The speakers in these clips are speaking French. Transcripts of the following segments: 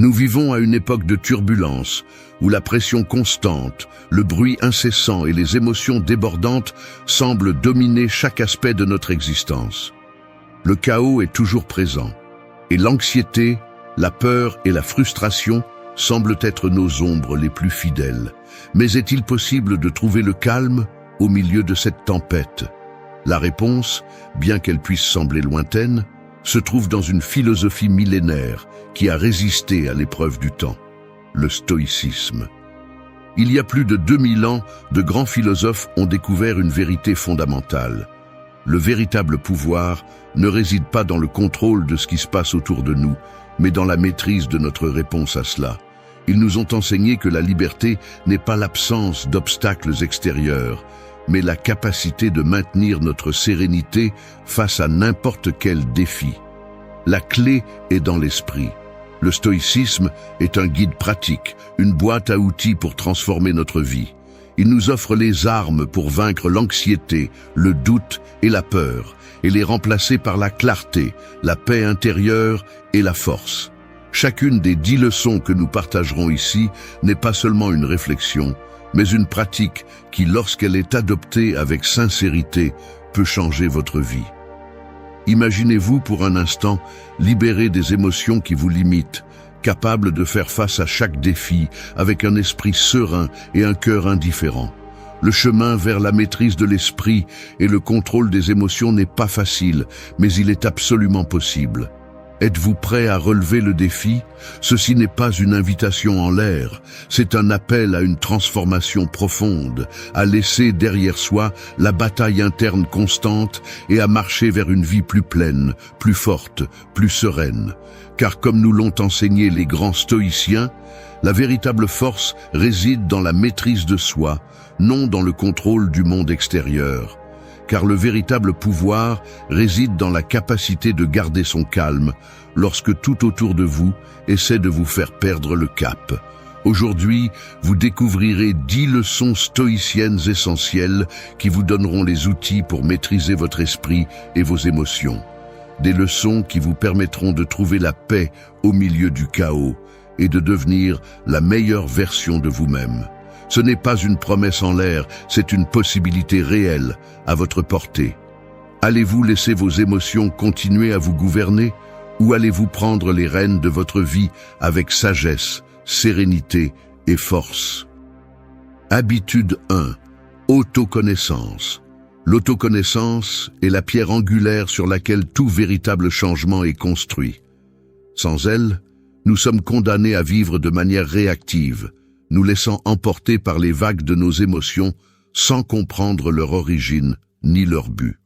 Nous vivons à une époque de turbulence, où la pression constante, le bruit incessant et les émotions débordantes semblent dominer chaque aspect de notre existence. Le chaos est toujours présent, et l'anxiété, la peur et la frustration semblent être nos ombres les plus fidèles. Mais est-il possible de trouver le calme au milieu de cette tempête? La réponse, bien qu'elle puisse sembler lointaine, se trouve dans une philosophie millénaire qui a résisté à l'épreuve du temps, le stoïcisme. Il y a plus de 2000 ans, de grands philosophes ont découvert une vérité fondamentale. Le véritable pouvoir ne réside pas dans le contrôle de ce qui se passe autour de nous, mais dans la maîtrise de notre réponse à cela. Ils nous ont enseigné que la liberté n'est pas l'absence d'obstacles extérieurs, mais la capacité de maintenir notre sérénité face à n'importe quel défi. La clé est dans l'esprit. Le stoïcisme est un guide pratique, une boîte à outils pour transformer notre vie. Il nous offre les armes pour vaincre l'anxiété, le doute et la peur, et les remplacer par la clarté, la paix intérieure et la force. Chacune des 10 leçons que nous partagerons ici n'est pas seulement une réflexion, mais une pratique qui, lorsqu'elle est adoptée avec sincérité, peut changer votre vie. Imaginez-vous pour un instant libérer des émotions qui vous limitent, capable de faire face à chaque défi avec un esprit serein et un cœur indifférent. Le chemin vers la maîtrise de l'esprit et le contrôle des émotions n'est pas facile, mais il est absolument possible. Êtes-vous prêt à relever le défi? Ceci n'est pas une invitation en l'air, c'est un appel à une transformation profonde, à laisser derrière soi la bataille interne constante et à marcher vers une vie plus pleine, plus forte, plus sereine. Car comme nous l'ont enseigné les grands stoïciens, la véritable force réside dans la maîtrise de soi, non dans le contrôle du monde extérieur. Car le véritable pouvoir réside dans la capacité de garder son calme lorsque tout autour de vous essaie de vous faire perdre le cap. Aujourd'hui, vous découvrirez 10 leçons stoïciennes essentielles qui vous donneront les outils pour maîtriser votre esprit et vos émotions. Des leçons qui vous permettront de trouver la paix au milieu du chaos et de devenir la meilleure version de vous-même. Ce n'est pas une promesse en l'air, c'est une possibilité réelle à votre portée. Allez-vous laisser vos émotions continuer à vous gouverner ou allez-vous prendre les rênes de votre vie avec sagesse, sérénité et force? Habitude 1. Autoconnaissance. L'autoconnaissance est la pierre angulaire sur laquelle tout véritable changement est construit. Sans elle, nous sommes condamnés à vivre de manière réactive, nous laissant emporter par les vagues de nos émotions sans comprendre leur origine ni leur but.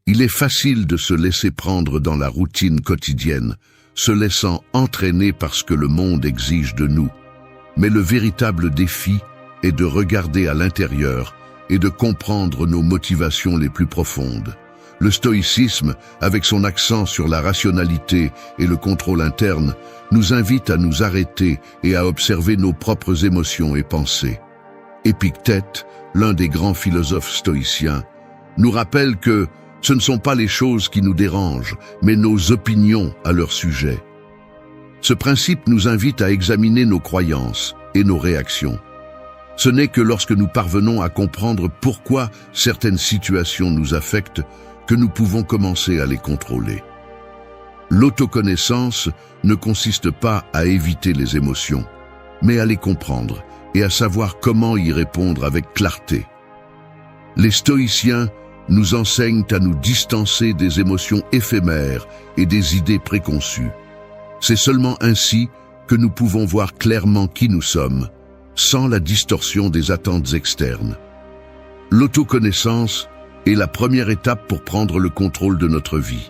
Il est facile de se laisser prendre dans la routine quotidienne, se laissant entraîner par ce que le monde exige de nous. Mais le véritable défi est de regarder à l'intérieur et de comprendre nos motivations les plus profondes. Le stoïcisme, avec son accent sur la rationalité et le contrôle interne, nous invite à nous arrêter et à observer nos propres émotions et pensées. Épictète, l'un des grands philosophes stoïciens, nous rappelle que ce ne sont pas les choses qui nous dérangent, mais nos opinions à leur sujet. Ce principe nous invite à examiner nos croyances et nos réactions. Ce n'est que lorsque nous parvenons à comprendre pourquoi certaines situations nous affectent que nous pouvons commencer à les contrôler. L'autoconnaissance ne consiste pas à éviter les émotions, mais à les comprendre et à savoir comment y répondre avec clarté. Les stoïciens nous enseignent à nous distancer des émotions éphémères et des idées préconçues. C'est seulement ainsi que nous pouvons voir clairement qui nous sommes, sans la distorsion des attentes externes. L'autoconnaissance est la première étape pour prendre le contrôle de notre vie.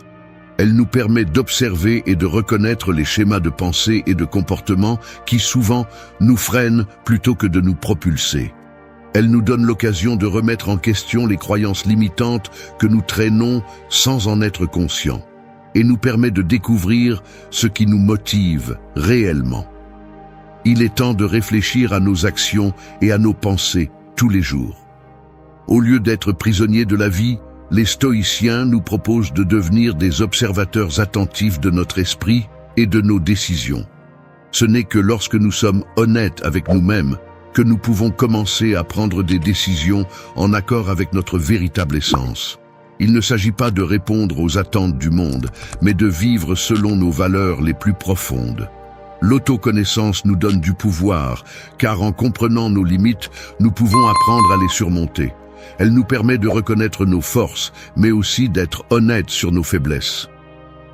Elle nous permet d'observer et de reconnaître les schémas de pensée et de comportement qui souvent nous freinent plutôt que de nous propulser. Elle nous donne l'occasion de remettre en question les croyances limitantes que nous traînons sans en être conscients, et nous permet de découvrir ce qui nous motive réellement. Il est temps de réfléchir à nos actions et à nos pensées tous les jours. Au lieu d'être prisonniers de la vie, les stoïciens nous proposent de devenir des observateurs attentifs de notre esprit et de nos décisions. Ce n'est que lorsque nous sommes honnêtes avec nous-mêmes que nous pouvons commencer à prendre des décisions en accord avec notre véritable essence. Il ne s'agit pas de répondre aux attentes du monde, mais de vivre selon nos valeurs les plus profondes. L'autoconnaissance nous donne du pouvoir, car en comprenant nos limites, nous pouvons apprendre à les surmonter. Elle nous permet de reconnaître nos forces, mais aussi d'être honnêtes sur nos faiblesses.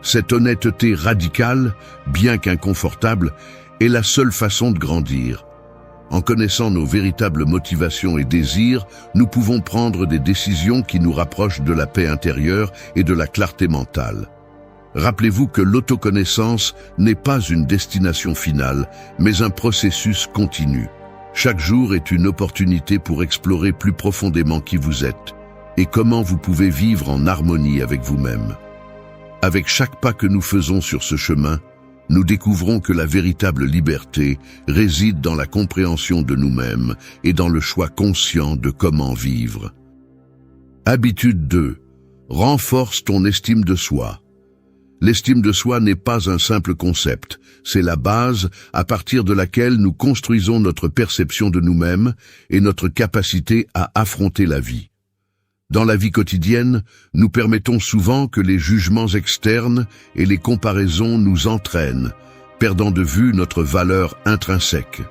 Cette honnêteté radicale, bien qu'inconfortable, est la seule façon de grandir. En connaissant nos véritables motivations et désirs, nous pouvons prendre des décisions qui nous rapprochent de la paix intérieure et de la clarté mentale. Rappelez-vous que l'autoconnaissance n'est pas une destination finale, mais un processus continu. Chaque jour est une opportunité pour explorer plus profondément qui vous êtes et comment vous pouvez vivre en harmonie avec vous-même. Avec chaque pas que nous faisons sur ce chemin, nous découvrons que la véritable liberté réside dans la compréhension de nous-mêmes et dans le choix conscient de comment vivre. Habitude 2. Renforce ton estime de soi. L'estime de soi n'est pas un simple concept, c'est la base à partir de laquelle nous construisons notre perception de nous-mêmes et notre capacité à affronter la vie. Dans la vie quotidienne, nous permettons souvent que les jugements externes et les comparaisons nous entraînent, perdant de vue notre valeur intrinsèque.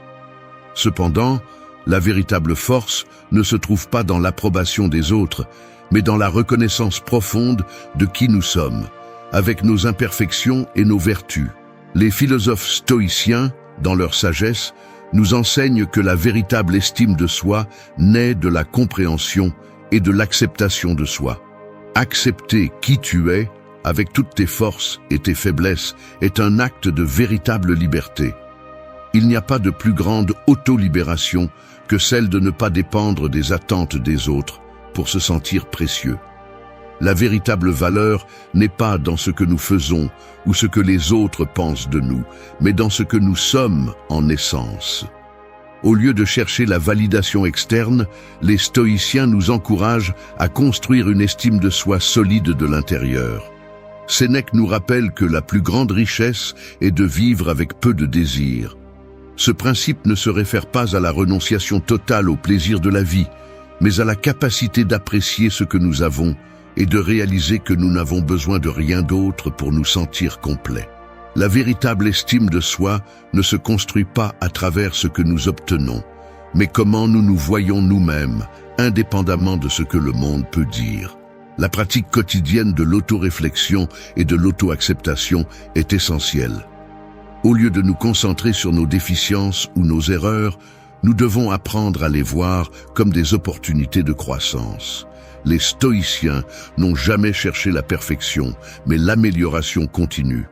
Cependant, la véritable force ne se trouve pas dans l'approbation des autres, mais dans la reconnaissance profonde de qui nous sommes, avec nos imperfections et nos vertus. Les philosophes stoïciens, dans leur sagesse, nous enseignent que la véritable estime de soi naît de la compréhension et de l'acceptation de soi. Accepter qui tu es, avec toutes tes forces et tes faiblesses, est un acte de véritable liberté. Il n'y a pas de plus grande auto-libération que celle de ne pas dépendre des attentes des autres pour se sentir précieux. La véritable valeur n'est pas dans ce que nous faisons ou ce que les autres pensent de nous, mais dans ce que nous sommes en essence. Au lieu de chercher la validation externe, les stoïciens nous encouragent à construire une estime de soi solide de l'intérieur. Sénèque nous rappelle que la plus grande richesse est de vivre avec peu de désirs. Ce principe ne se réfère pas à la renonciation totale au plaisir de la vie, mais à la capacité d'apprécier ce que nous avons et de réaliser que nous n'avons besoin de rien d'autre pour nous sentir complets. La véritable estime de soi ne se construit pas à travers ce que nous obtenons, mais comment nous nous voyons nous-mêmes, indépendamment de ce que le monde peut dire. La pratique quotidienne de l'autoréflexion et de l'auto-acceptation est essentielle. Au lieu de nous concentrer sur nos déficiences ou nos erreurs, nous devons apprendre à les voir comme des opportunités de croissance. Les stoïciens n'ont jamais cherché la perfection, mais l'amélioration continue.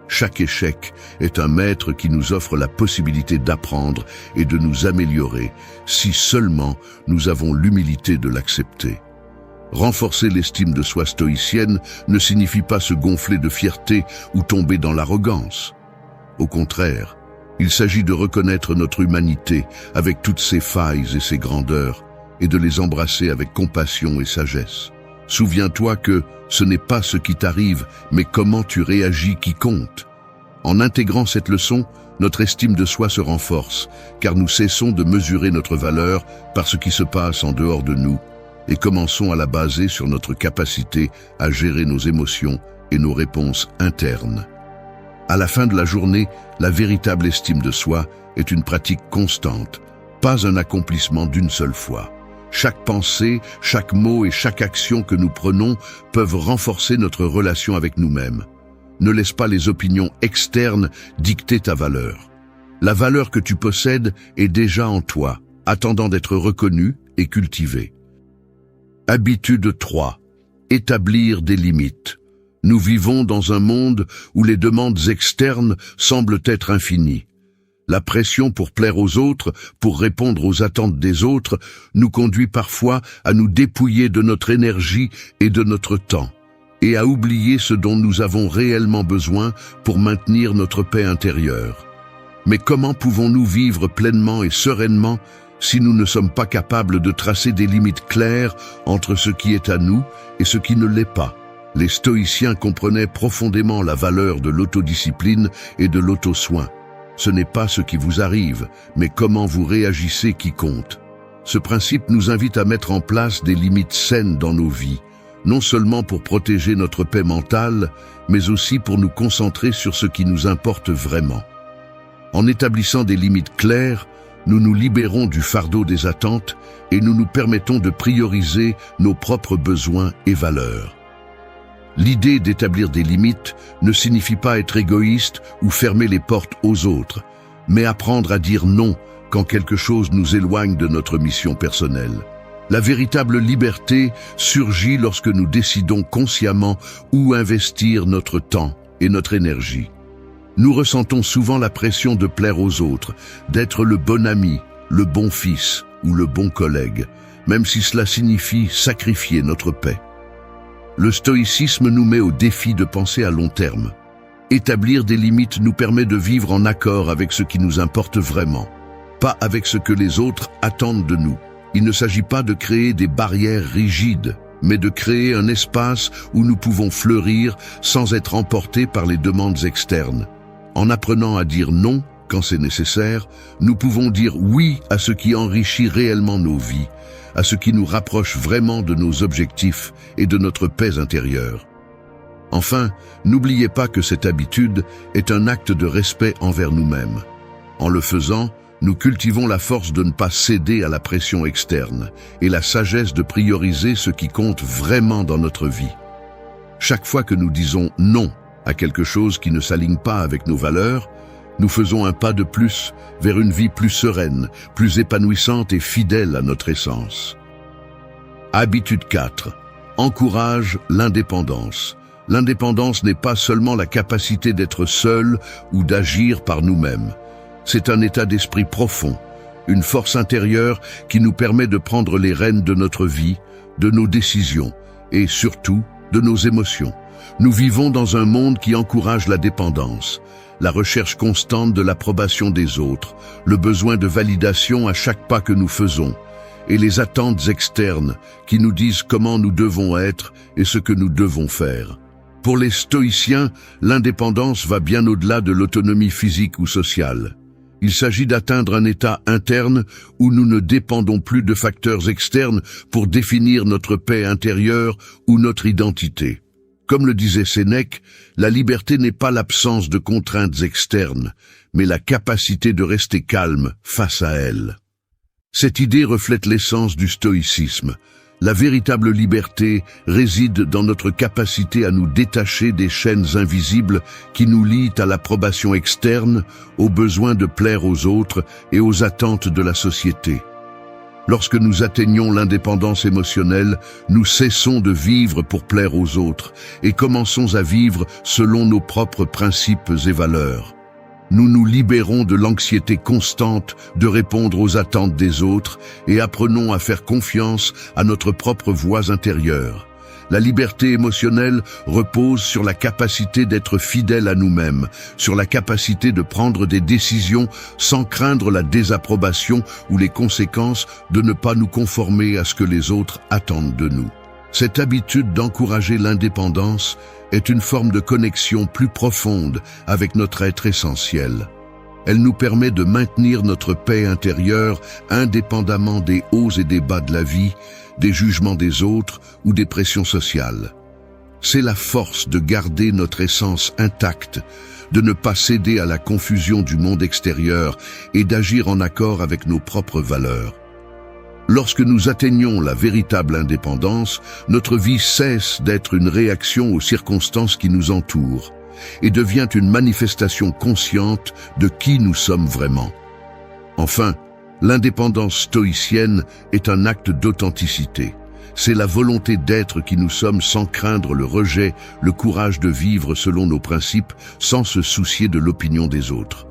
Chaque échec est un maître qui nous offre la possibilité d'apprendre et de nous améliorer, si seulement nous avons l'humilité de l'accepter. Renforcer l'estime de soi stoïcienne ne signifie pas se gonfler de fierté ou tomber dans l'arrogance. Au contraire, il s'agit de reconnaître notre humanité avec toutes ses failles et ses grandeurs, et de les embrasser avec compassion et sagesse. Souviens-toi que ce n'est pas ce qui t'arrive, mais comment tu réagis qui compte. En intégrant cette leçon, notre estime de soi se renforce, car nous cessons de mesurer notre valeur par ce qui se passe en dehors de nous, et commençons à la baser sur notre capacité à gérer nos émotions et nos réponses internes. À la fin de la journée, la véritable estime de soi est une pratique constante, pas un accomplissement d'une seule fois. Chaque pensée, chaque mot et chaque action que nous prenons peuvent renforcer notre relation avec nous-mêmes. Ne laisse pas les opinions externes dicter ta valeur. La valeur que tu possèdes est déjà en toi, attendant d'être reconnue et cultivée. Habitude 3. Établir des limites. Nous vivons dans un monde où les demandes externes semblent être infinies. La pression pour plaire aux autres, pour répondre aux attentes des autres, nous conduit parfois à nous dépouiller de notre énergie et de notre temps, et à oublier ce dont nous avons réellement besoin pour maintenir notre paix intérieure. Mais comment pouvons-nous vivre pleinement et sereinement si nous ne sommes pas capables de tracer des limites claires entre ce qui est à nous et ce qui ne l'est pas? Les stoïciens comprenaient profondément la valeur de l'autodiscipline et de l'auto-soin. Ce n'est pas ce qui vous arrive, mais comment vous réagissez qui compte. Ce principe nous invite à mettre en place des limites saines dans nos vies, non seulement pour protéger notre paix mentale, mais aussi pour nous concentrer sur ce qui nous importe vraiment. En établissant des limites claires, nous nous libérons du fardeau des attentes et nous nous permettons de prioriser nos propres besoins et valeurs. L'idée d'établir des limites ne signifie pas être égoïste ou fermer les portes aux autres, mais apprendre à dire non quand quelque chose nous éloigne de notre mission personnelle. La véritable liberté surgit lorsque nous décidons consciemment où investir notre temps et notre énergie. Nous ressentons souvent la pression de plaire aux autres, d'être le bon ami, le bon fils ou le bon collègue, même si cela signifie sacrifier notre paix. Le stoïcisme nous met au défi de penser à long terme. Établir des limites nous permet de vivre en accord avec ce qui nous importe vraiment, pas avec ce que les autres attendent de nous. Il ne s'agit pas de créer des barrières rigides, mais de créer un espace où nous pouvons fleurir sans être emportés par les demandes externes. En apprenant à dire non quand c'est nécessaire, nous pouvons dire oui à ce qui enrichit réellement nos vies, à ce qui nous rapproche vraiment de nos objectifs et de notre paix intérieure. Enfin, n'oubliez pas que cette habitude est un acte de respect envers nous-mêmes. En le faisant, nous cultivons la force de ne pas céder à la pression externe et la sagesse de prioriser ce qui compte vraiment dans notre vie. Chaque fois que nous disons non à quelque chose qui ne s'aligne pas avec nos valeurs, nous faisons un pas de plus vers une vie plus sereine, plus épanouissante et fidèle à notre essence. Habitude 4. Encourage l'indépendance. L'indépendance n'est pas seulement la capacité d'être seul ou d'agir par nous-mêmes. C'est un état d'esprit profond, une force intérieure qui nous permet de prendre les rênes de notre vie, de nos décisions et surtout de nos émotions. Nous vivons dans un monde qui encourage la dépendance, la recherche constante de l'approbation des autres, le besoin de validation à chaque pas que nous faisons, et les attentes externes qui nous disent comment nous devons être et ce que nous devons faire. Pour les stoïciens, l'indépendance va bien au-delà de l'autonomie physique ou sociale. Il s'agit d'atteindre un état interne où nous ne dépendons plus de facteurs externes pour définir notre paix intérieure ou notre identité. Comme le disait Sénèque, la liberté n'est pas l'absence de contraintes externes, mais la capacité de rester calme face à elles. Cette idée reflète l'essence du stoïcisme. La véritable liberté réside dans notre capacité à nous détacher des chaînes invisibles qui nous lient à l'approbation externe, au besoin de plaire aux autres et aux attentes de la société. Lorsque nous atteignons l'indépendance émotionnelle, nous cessons de vivre pour plaire aux autres et commençons à vivre selon nos propres principes et valeurs. Nous nous libérons de l'anxiété constante de répondre aux attentes des autres et apprenons à faire confiance à notre propre voix intérieure. La liberté émotionnelle repose sur la capacité d'être fidèle à nous-mêmes, sur la capacité de prendre des décisions sans craindre la désapprobation ou les conséquences de ne pas nous conformer à ce que les autres attendent de nous. Cette habitude d'encourager l'indépendance est une forme de connexion plus profonde avec notre être essentiel. Elle nous permet de maintenir notre paix intérieure indépendamment des hauts et des bas de la vie, des jugements des autres ou des pressions sociales. C'est la force de garder notre essence intacte, de ne pas céder à la confusion du monde extérieur et d'agir en accord avec nos propres valeurs. Lorsque nous atteignons la véritable indépendance, notre vie cesse d'être une réaction aux circonstances qui nous entourent et devient une manifestation consciente de qui nous sommes vraiment. Enfin, l'indépendance stoïcienne est un acte d'authenticité. C'est la volonté d'être qui nous sommes sans craindre le rejet, le courage de vivre selon nos principes sans se soucier de l'opinion des autres.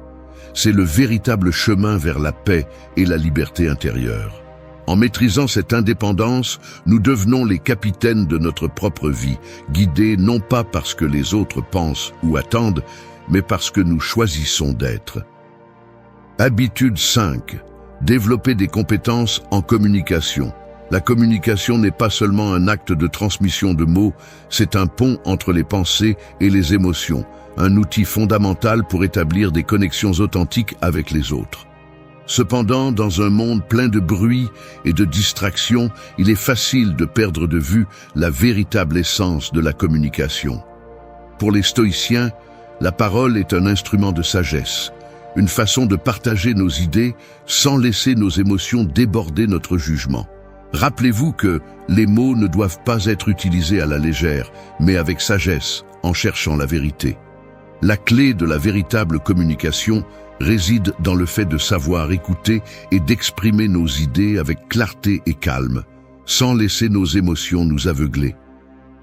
C'est le véritable chemin vers la paix et la liberté intérieure. En maîtrisant cette indépendance, nous devenons les capitaines de notre propre vie, guidés non pas parce que les autres pensent ou attendent, mais parce que nous choisissons d'être. Habitude 5. Développer des compétences en communication. La communication n'est pas seulement un acte de transmission de mots, c'est un pont entre les pensées et les émotions, un outil fondamental pour établir des connexions authentiques avec les autres. Cependant, dans un monde plein de bruit et de distractions, il est facile de perdre de vue la véritable essence de la communication. Pour les stoïciens, la parole est un instrument de sagesse, une façon de partager nos idées sans laisser nos émotions déborder notre jugement. Rappelez-vous que les mots ne doivent pas être utilisés à la légère, mais avec sagesse, en cherchant la vérité. La clé de la véritable communication réside dans le fait de savoir écouter et d'exprimer nos idées avec clarté et calme, sans laisser nos émotions nous aveugler.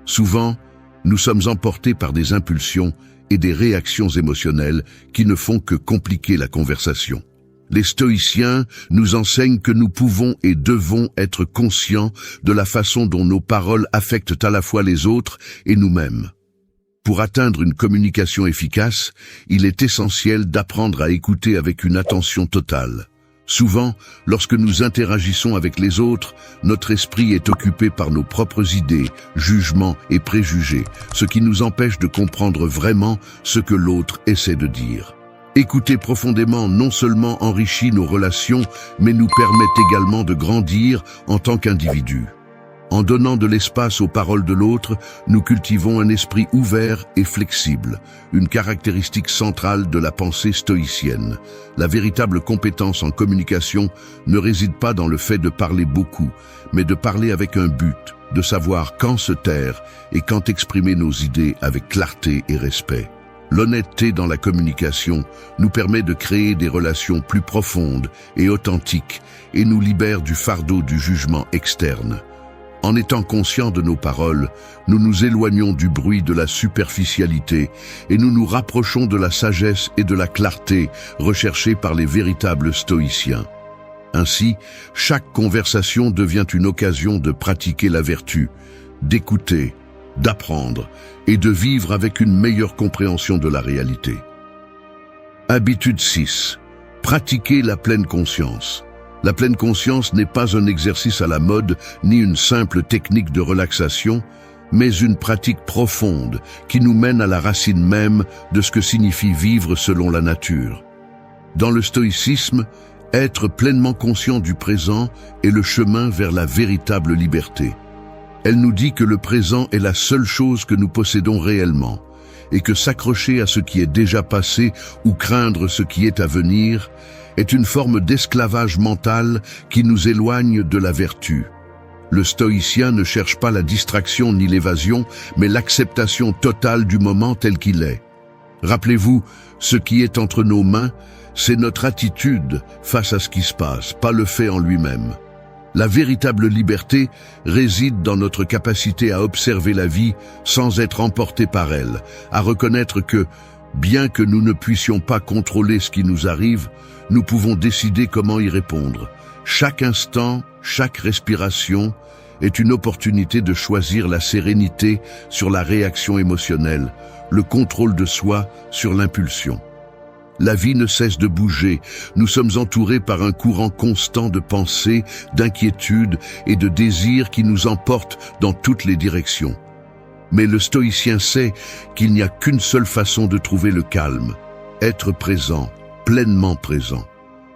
Souvent, nous sommes emportés par des impulsions et des réactions émotionnelles qui ne font que compliquer la conversation. Les stoïciens nous enseignent que nous pouvons et devons être conscients de la façon dont nos paroles affectent à la fois les autres et nous-mêmes. Pour atteindre une communication efficace, il est essentiel d'apprendre à écouter avec une attention totale. Souvent, lorsque nous interagissons avec les autres, notre esprit est occupé par nos propres idées, jugements et préjugés, ce qui nous empêche de comprendre vraiment ce que l'autre essaie de dire. Écouter profondément non seulement enrichit nos relations, mais nous permet également de grandir en tant qu'individus. En donnant de l'espace aux paroles de l'autre, nous cultivons un esprit ouvert et flexible, une caractéristique centrale de la pensée stoïcienne. La véritable compétence en communication ne réside pas dans le fait de parler beaucoup, mais de parler avec un but, de savoir quand se taire et quand exprimer nos idées avec clarté et respect. L'honnêteté dans la communication nous permet de créer des relations plus profondes et authentiques et nous libère du fardeau du jugement externe. En étant conscients de nos paroles, nous nous éloignons du bruit de la superficialité et nous nous rapprochons de la sagesse et de la clarté recherchées par les véritables stoïciens. Ainsi, chaque conversation devient une occasion de pratiquer la vertu, d'écouter, d'apprendre et de vivre avec une meilleure compréhension de la réalité. Habitude 6. Pratiquer la pleine conscience. La pleine conscience n'est pas un exercice à la mode ni une simple technique de relaxation, mais une pratique profonde qui nous mène à la racine même de ce que signifie vivre selon la nature. Dans le stoïcisme, être pleinement conscient du présent est le chemin vers la véritable liberté. Elle nous dit que le présent est la seule chose que nous possédons réellement, et que s'accrocher à ce qui est déjà passé ou craindre ce qui est à venir est une forme d'esclavage mental qui nous éloigne de la vertu. Le stoïcien ne cherche pas la distraction ni l'évasion, mais l'acceptation totale du moment tel qu'il est. Rappelez-vous, ce qui est entre nos mains, c'est notre attitude face à ce qui se passe, pas le fait en lui-même. La véritable liberté réside dans notre capacité à observer la vie sans être emporté par elle, à reconnaître que, bien que nous ne puissions pas contrôler ce qui nous arrive, nous pouvons décider comment y répondre. Chaque instant, chaque respiration est une opportunité de choisir la sérénité sur la réaction émotionnelle, le contrôle de soi sur l'impulsion. La vie ne cesse de bouger, nous sommes entourés par un courant constant de pensées, d'inquiétudes et de désirs qui nous emportent dans toutes les directions. Mais le stoïcien sait qu'il n'y a qu'une seule façon de trouver le calme, être présent, pleinement présent.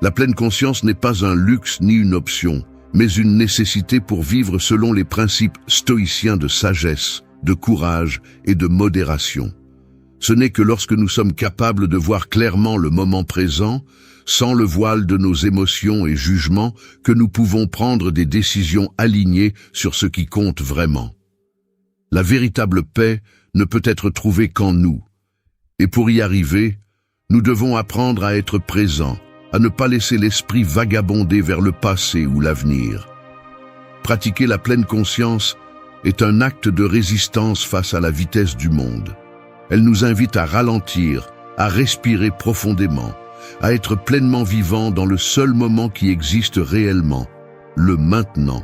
La pleine conscience n'est pas un luxe ni une option, mais une nécessité pour vivre selon les principes stoïciens de sagesse, de courage et de modération. Ce n'est que lorsque nous sommes capables de voir clairement le moment présent, sans le voile de nos émotions et jugements, que nous pouvons prendre des décisions alignées sur ce qui compte vraiment. La véritable paix ne peut être trouvée qu'en nous. Et pour y arriver, nous devons apprendre à être présents, à ne pas laisser l'esprit vagabonder vers le passé ou l'avenir. Pratiquer la pleine conscience est un acte de résistance face à la vitesse du monde. Elle nous invite à ralentir, à respirer profondément, à être pleinement vivants dans le seul moment qui existe réellement, le maintenant.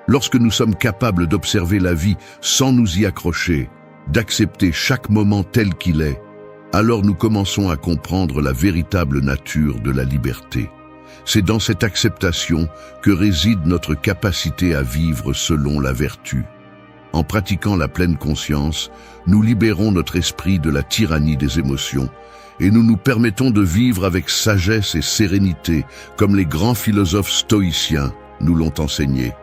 Lorsque nous sommes capables d'observer la vie sans nous y accrocher, d'accepter chaque moment tel qu'il est, alors nous commençons à comprendre la véritable nature de la liberté. C'est dans cette acceptation que réside notre capacité à vivre selon la vertu. En pratiquant la pleine conscience, nous libérons notre esprit de la tyrannie des émotions et nous nous permettons de vivre avec sagesse et sérénité, comme les grands philosophes stoïciens nous l'ont enseigné.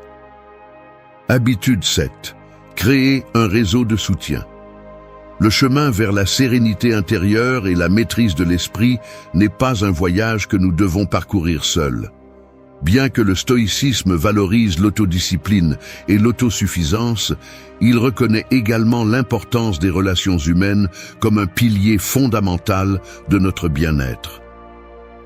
Habitude 7. Créer un réseau de soutien. Le chemin vers la sérénité intérieure et la maîtrise de l'esprit n'est pas un voyage que nous devons parcourir seuls. Bien que le stoïcisme valorise l'autodiscipline et l'autosuffisance, il reconnaît également l'importance des relations humaines comme un pilier fondamental de notre bien-être.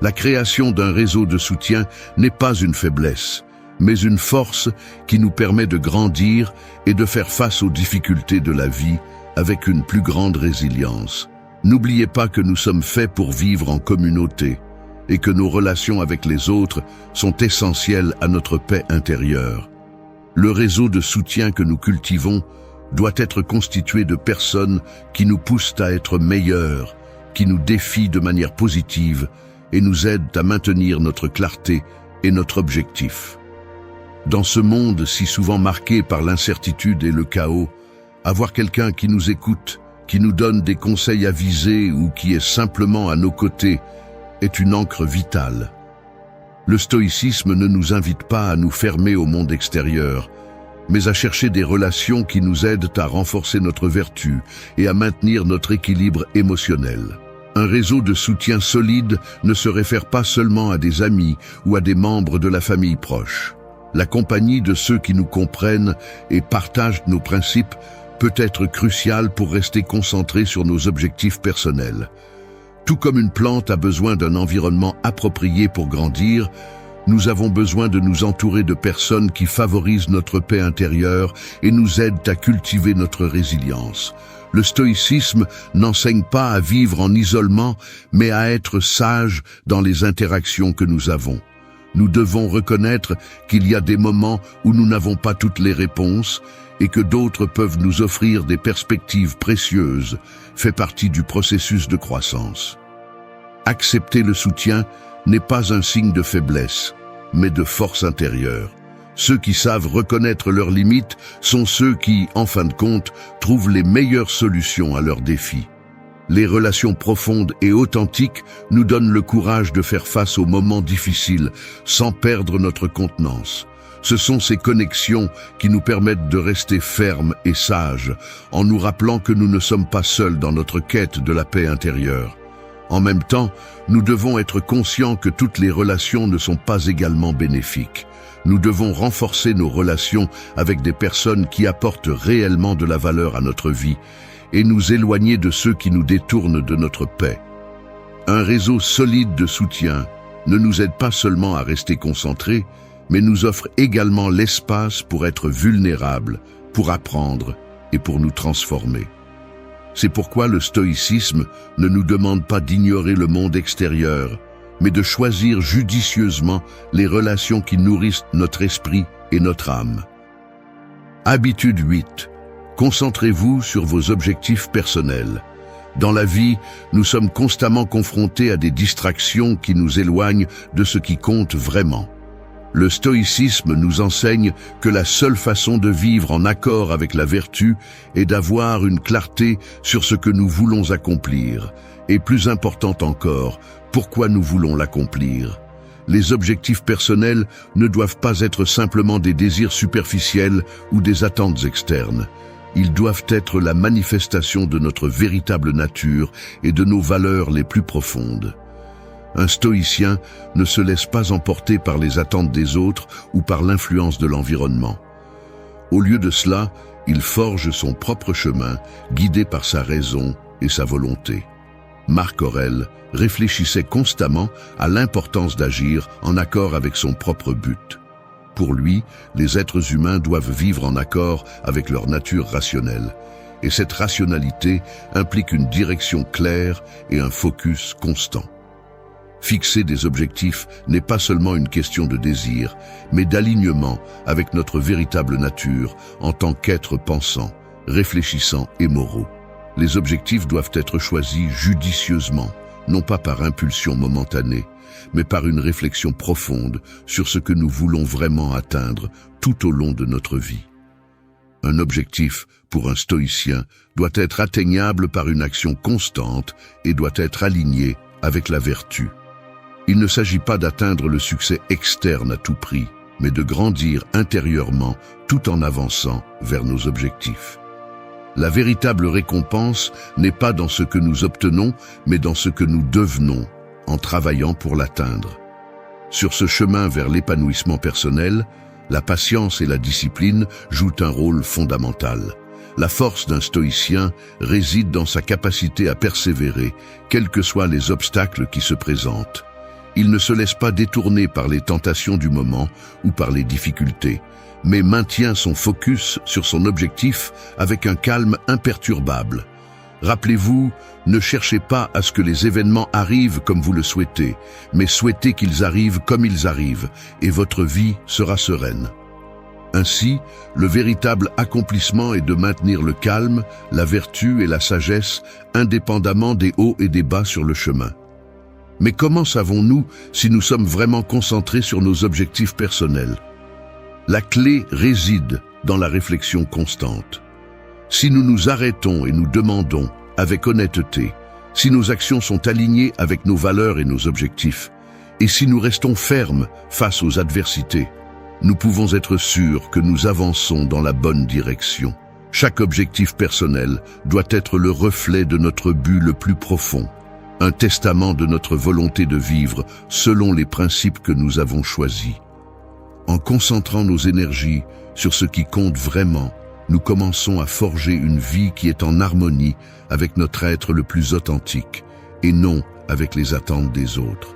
La création d'un réseau de soutien n'est pas une faiblesse, mais une force qui nous permet de grandir et de faire face aux difficultés de la vie avec une plus grande résilience. N'oubliez pas que nous sommes faits pour vivre en communauté et que nos relations avec les autres sont essentielles à notre paix intérieure. Le réseau de soutien que nous cultivons doit être constitué de personnes qui nous poussent à être meilleurs, qui nous défient de manière positive et nous aident à maintenir notre clarté et notre objectif. Dans ce monde si souvent marqué par l'incertitude et le chaos, avoir quelqu'un qui nous écoute, qui nous donne des conseils avisés ou qui est simplement à nos côtés est une ancre vitale. Le stoïcisme ne nous invite pas à nous fermer au monde extérieur, mais à chercher des relations qui nous aident à renforcer notre vertu et à maintenir notre équilibre émotionnel. Un réseau de soutien solide ne se réfère pas seulement à des amis ou à des membres de la famille proche. La compagnie de ceux qui nous comprennent et partagent nos principes peut être cruciale pour rester concentré sur nos objectifs personnels. Tout comme une plante a besoin d'un environnement approprié pour grandir, nous avons besoin de nous entourer de personnes qui favorisent notre paix intérieure et nous aident à cultiver notre résilience. Le stoïcisme n'enseigne pas à vivre en isolement, mais à être sage dans les interactions que nous avons. Nous devons reconnaître qu'il y a des moments où nous n'avons pas toutes les réponses et que d'autres peuvent nous offrir des perspectives précieuses, fait partie du processus de croissance. Accepter le soutien n'est pas un signe de faiblesse, mais de force intérieure. Ceux qui savent reconnaître leurs limites sont ceux qui, en fin de compte, trouvent les meilleures solutions à leurs défis. Les relations profondes et authentiques nous donnent le courage de faire face aux moments difficiles sans perdre notre contenance. Ce sont ces connexions qui nous permettent de rester fermes et sages, en nous rappelant que nous ne sommes pas seuls dans notre quête de la paix intérieure. En même temps, nous devons être conscients que toutes les relations ne sont pas également bénéfiques. Nous devons renforcer nos relations avec des personnes qui apportent réellement de la valeur à notre vie et nous éloigner de ceux qui nous détournent de notre paix. Un réseau solide de soutien ne nous aide pas seulement à rester concentrés, mais nous offre également l'espace pour être vulnérables, pour apprendre et pour nous transformer. C'est pourquoi le stoïcisme ne nous demande pas d'ignorer le monde extérieur, mais de choisir judicieusement les relations qui nourrissent notre esprit et notre âme. Habitude 8. Concentrez-vous sur vos objectifs personnels. Dans la vie, nous sommes constamment confrontés à des distractions qui nous éloignent de ce qui compte vraiment. Le stoïcisme nous enseigne que la seule façon de vivre en accord avec la vertu est d'avoir une clarté sur ce que nous voulons accomplir, et plus important encore, pourquoi nous voulons l'accomplir. Les objectifs personnels ne doivent pas être simplement des désirs superficiels ou des attentes externes. Ils doivent être la manifestation de notre véritable nature et de nos valeurs les plus profondes. Un stoïcien ne se laisse pas emporter par les attentes des autres ou par l'influence de l'environnement. Au lieu de cela, il forge son propre chemin, guidé par sa raison et sa volonté. Marc Aurèle réfléchissait constamment à l'importance d'agir en accord avec son propre but. Pour lui, les êtres humains doivent vivre en accord avec leur nature rationnelle, et cette rationalité implique une direction claire et un focus constant. Fixer des objectifs n'est pas seulement une question de désir, mais d'alignement avec notre véritable nature en tant qu'êtres pensants, réfléchissants et moraux. Les objectifs doivent être choisis judicieusement, non pas par impulsion momentanée, mais par une réflexion profonde sur ce que nous voulons vraiment atteindre tout au long de notre vie. Un objectif, pour un stoïcien, doit être atteignable par une action constante et doit être aligné avec la vertu. Il ne s'agit pas d'atteindre le succès externe à tout prix, mais de grandir intérieurement tout en avançant vers nos objectifs. La véritable récompense n'est pas dans ce que nous obtenons, mais dans ce que nous devenons en travaillant pour l'atteindre. Sur ce chemin vers l'épanouissement personnel, la patience et la discipline jouent un rôle fondamental. La force d'un stoïcien réside dans sa capacité à persévérer, quels que soient les obstacles qui se présentent. Il ne se laisse pas détourner par les tentations du moment ou par les difficultés, mais maintient son focus sur son objectif avec un calme imperturbable. Rappelez-vous, ne cherchez pas à ce que les événements arrivent comme vous le souhaitez, mais souhaitez qu'ils arrivent comme ils arrivent, et votre vie sera sereine. Ainsi, le véritable accomplissement est de maintenir le calme, la vertu et la sagesse, indépendamment des hauts et des bas sur le chemin. Mais comment savons-nous si nous sommes vraiment concentrés sur nos objectifs personnels? La clé réside dans la réflexion constante. Si nous nous arrêtons et nous demandons, avec honnêteté, si nos actions sont alignées avec nos valeurs et nos objectifs, et si nous restons fermes face aux adversités, nous pouvons être sûrs que nous avançons dans la bonne direction. Chaque objectif personnel doit être le reflet de notre but le plus profond, un testament de notre volonté de vivre selon les principes que nous avons choisis. En concentrant nos énergies sur ce qui compte vraiment, nous commençons à forger une vie qui est en harmonie avec notre être le plus authentique et non avec les attentes des autres.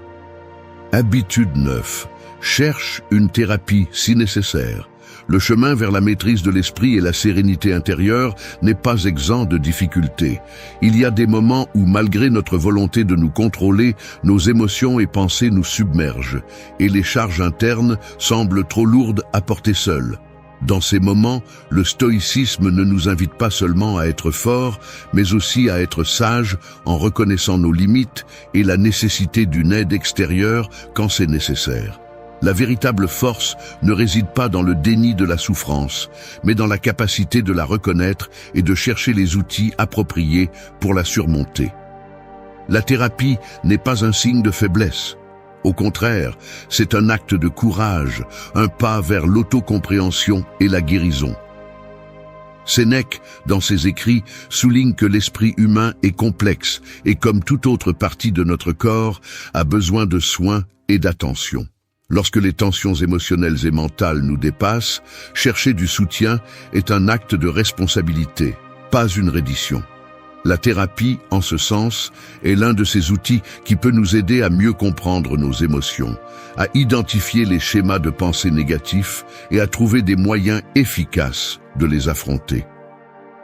Habitude 9. Cherche une thérapie si nécessaire. Le chemin vers la maîtrise de l'esprit et la sérénité intérieure n'est pas exempt de difficultés. Il y a des moments où, malgré notre volonté de nous contrôler, nos émotions et pensées nous submergent, et les charges internes semblent trop lourdes à porter seules. Dans ces moments, le stoïcisme ne nous invite pas seulement à être forts, mais aussi à être sages en reconnaissant nos limites et la nécessité d'une aide extérieure quand c'est nécessaire. La véritable force ne réside pas dans le déni de la souffrance, mais dans la capacité de la reconnaître et de chercher les outils appropriés pour la surmonter. La thérapie n'est pas un signe de faiblesse. Au contraire, c'est un acte de courage, un pas vers l'autocompréhension et la guérison. Sénèque, dans ses écrits, souligne que l'esprit humain est complexe et, comme toute autre partie de notre corps, a besoin de soins et d'attention. Lorsque les tensions émotionnelles et mentales nous dépassent, chercher du soutien est un acte de responsabilité, pas une reddition. La thérapie, en ce sens, est l'un de ces outils qui peut nous aider à mieux comprendre nos émotions, à identifier les schémas de pensée négatifs et à trouver des moyens efficaces de les affronter.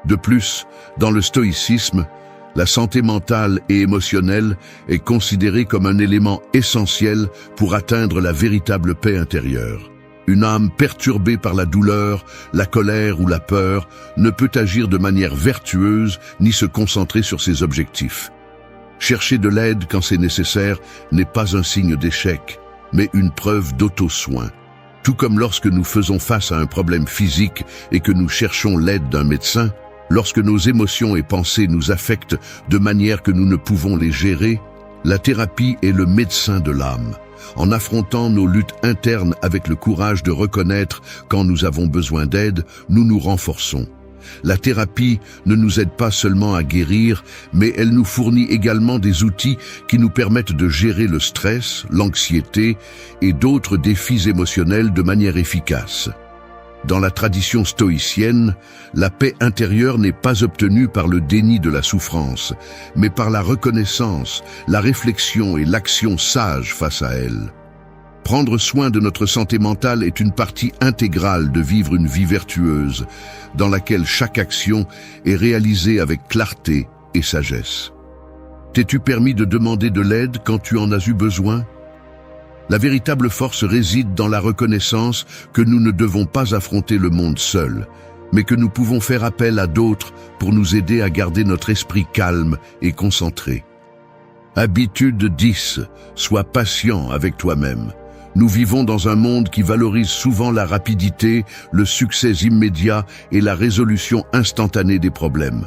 De plus, dans le stoïcisme, la santé mentale et émotionnelle est considérée comme un élément essentiel pour atteindre la véritable paix intérieure. Une âme perturbée par la douleur, la colère ou la peur ne peut agir de manière vertueuse ni se concentrer sur ses objectifs. Chercher de l'aide quand c'est nécessaire n'est pas un signe d'échec, mais une preuve d'auto-soin. Tout comme lorsque nous faisons face à un problème physique et que nous cherchons l'aide d'un médecin, lorsque nos émotions et pensées nous affectent de manière que nous ne pouvons les gérer, la thérapie est le médecin de l'âme. En affrontant nos luttes internes avec le courage de reconnaître quand nous avons besoin d'aide, nous nous renforçons. La thérapie ne nous aide pas seulement à guérir, mais elle nous fournit également des outils qui nous permettent de gérer le stress, l'anxiété et d'autres défis émotionnels de manière efficace. Dans la tradition stoïcienne, la paix intérieure n'est pas obtenue par le déni de la souffrance, mais par la reconnaissance, la réflexion et l'action sage face à elle. Prendre soin de notre santé mentale est une partie intégrale de vivre une vie vertueuse, dans laquelle chaque action est réalisée avec clarté et sagesse. T'es-tu permis de demander de l'aide quand tu en as eu besoin ? La véritable force réside dans la reconnaissance que nous ne devons pas affronter le monde seuls, mais que nous pouvons faire appel à d'autres pour nous aider à garder notre esprit calme et concentré. Habitude 10. Sois patient avec toi-même. Nous vivons dans un monde qui valorise souvent la rapidité, le succès immédiat et la résolution instantanée des problèmes.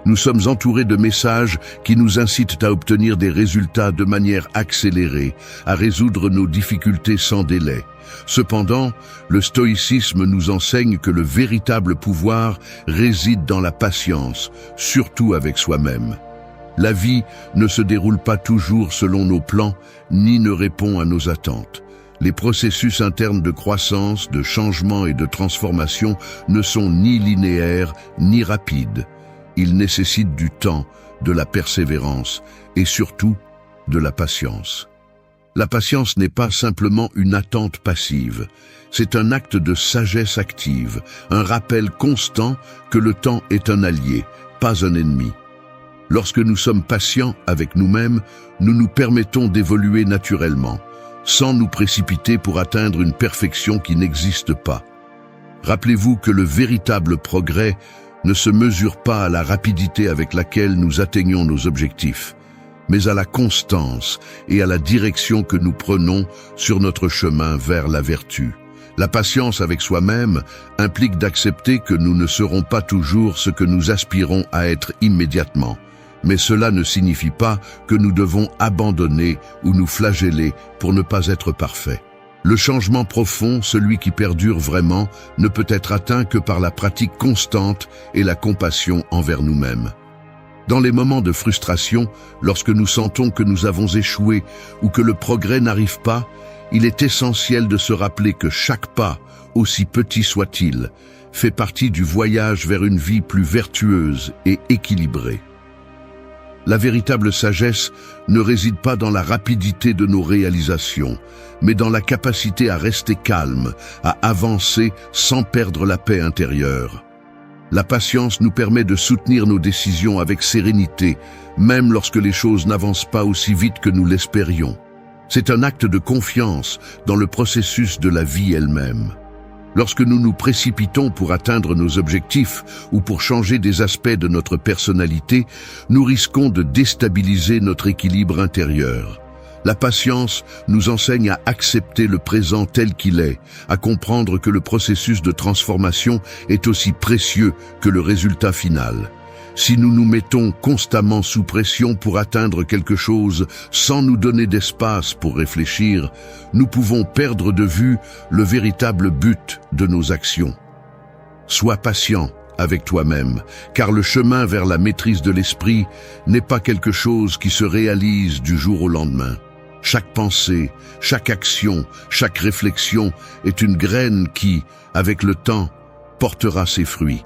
Nous sommes entourés de messages qui nous incitent à obtenir des résultats de manière accélérée, à résoudre nos difficultés sans délai. Cependant, le stoïcisme nous enseigne que le véritable pouvoir réside dans la patience, surtout avec soi-même. La vie ne se déroule pas toujours selon nos plans, ni ne répond à nos attentes. Les processus internes de croissance, de changement et de transformation ne sont ni linéaires ni rapides. Ils nécessitent du temps, de la persévérance et surtout de la patience. La patience n'est pas simplement une attente passive, c'est un acte de sagesse active, un rappel constant que le temps est un allié, pas un ennemi. Lorsque nous sommes patients avec nous-mêmes, nous nous permettons d'évoluer naturellement, sans nous précipiter pour atteindre une perfection qui n'existe pas. Rappelez-vous que le véritable progrès ne se mesure pas à la rapidité avec laquelle nous atteignons nos objectifs, mais à la constance et à la direction que nous prenons sur notre chemin vers la vertu. La patience avec soi-même implique d'accepter que nous ne serons pas toujours ce que nous aspirons à être immédiatement. Mais cela ne signifie pas que nous devons abandonner ou nous flageller pour ne pas être parfaits. Le changement profond, celui qui perdure vraiment, ne peut être atteint que par la pratique constante et la compassion envers nous-mêmes. Dans les moments de frustration, lorsque nous sentons que nous avons échoué ou que le progrès n'arrive pas, il est essentiel de se rappeler que chaque pas, aussi petit soit-il, fait partie du voyage vers une vie plus vertueuse et équilibrée. La véritable sagesse ne réside pas dans la rapidité de nos réalisations, mais dans la capacité à rester calme, à avancer sans perdre la paix intérieure. La patience nous permet de soutenir nos décisions avec sérénité, même lorsque les choses n'avancent pas aussi vite que nous l'espérions. C'est un acte de confiance dans le processus de la vie elle-même. Lorsque nous nous précipitons pour atteindre nos objectifs ou pour changer des aspects de notre personnalité, nous risquons de déstabiliser notre équilibre intérieur. La patience nous enseigne à accepter le présent tel qu'il est, à comprendre que le processus de transformation est aussi précieux que le résultat final. Si nous nous mettons constamment sous pression pour atteindre quelque chose sans nous donner d'espace pour réfléchir, nous pouvons perdre de vue le véritable but de nos actions. Sois patient avec toi-même, car le chemin vers la maîtrise de l'esprit n'est pas quelque chose qui se réalise du jour au lendemain. Chaque pensée, chaque action, chaque réflexion est une graine qui, avec le temps, portera ses fruits.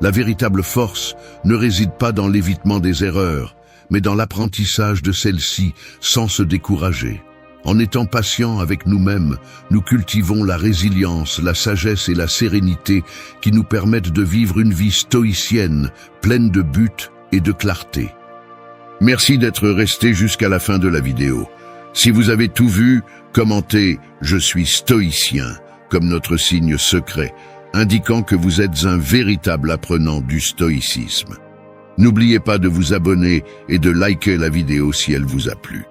La véritable force ne réside pas dans l'évitement des erreurs, mais dans l'apprentissage de celles-ci sans se décourager. En étant patients avec nous-mêmes, nous cultivons la résilience, la sagesse et la sérénité qui nous permettent de vivre une vie stoïcienne, pleine de buts et de clarté. Merci d'être resté jusqu'à la fin de la vidéo. Si vous avez tout vu, commentez « Je suis stoïcien » comme notre signe secret, indiquant que vous êtes un véritable apprenant du stoïcisme. N'oubliez pas de vous abonner et de liker la vidéo si elle vous a plu.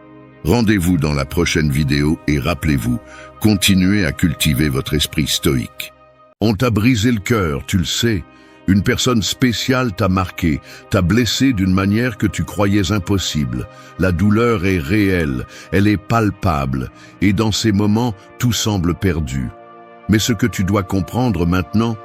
Rendez-vous dans la prochaine vidéo et rappelez-vous, continuez à cultiver votre esprit stoïque. On t'a brisé le cœur, tu le sais. Une personne spéciale t'a marqué, t'a blessé d'une manière que tu croyais impossible. La douleur est réelle, elle est palpable, et dans ces moments, tout semble perdu. Mais ce que tu dois comprendre maintenant,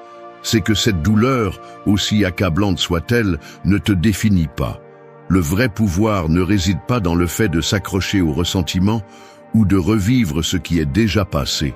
c'est que cette douleur, aussi accablante soit-elle, ne te définit pas. Le vrai pouvoir ne réside pas dans le fait de s'accrocher au ressentiment ou de revivre ce qui est déjà passé.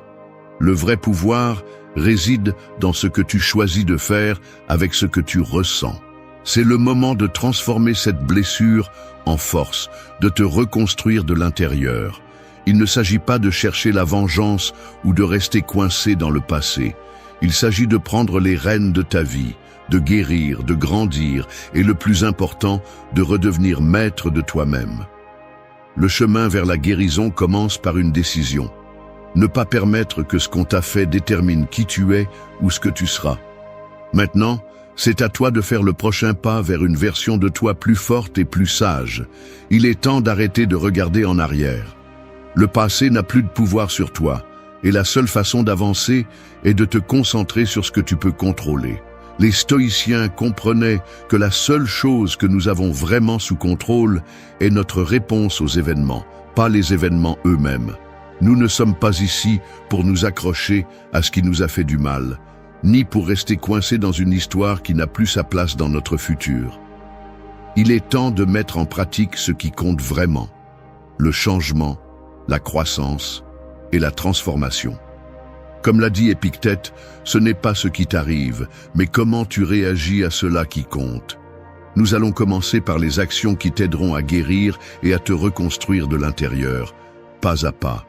Le vrai pouvoir réside dans ce que tu choisis de faire avec ce que tu ressens. C'est le moment de transformer cette blessure en force, de te reconstruire de l'intérieur. Il ne s'agit pas de chercher la vengeance ou de rester coincé dans le passé. Il s'agit de prendre les rênes de ta vie, de guérir, de grandir et le plus important, de redevenir maître de toi-même. Le chemin vers la guérison commence par une décision. Ne pas permettre que ce qu'on t'a fait détermine qui tu es ou ce que tu seras. Maintenant, c'est à toi de faire le prochain pas vers une version de toi plus forte et plus sage. Il est temps d'arrêter de regarder en arrière. Le passé n'a plus de pouvoir sur toi. Et la seule façon d'avancer est de te concentrer sur ce que tu peux contrôler. Les stoïciens comprenaient que la seule chose que nous avons vraiment sous contrôle est notre réponse aux événements, pas les événements eux-mêmes. Nous ne sommes pas ici pour nous accrocher à ce qui nous a fait du mal, ni pour rester coincés dans une histoire qui n'a plus sa place dans notre futur. Il est temps de mettre en pratique ce qui compte vraiment, le changement, la croissance et la transformation. Comme l'a dit Épictète, ce n'est pas ce qui t'arrive, mais comment tu réagis à cela qui compte. Nous allons commencer par les actions qui t'aideront à guérir et à te reconstruire de l'intérieur, pas à pas.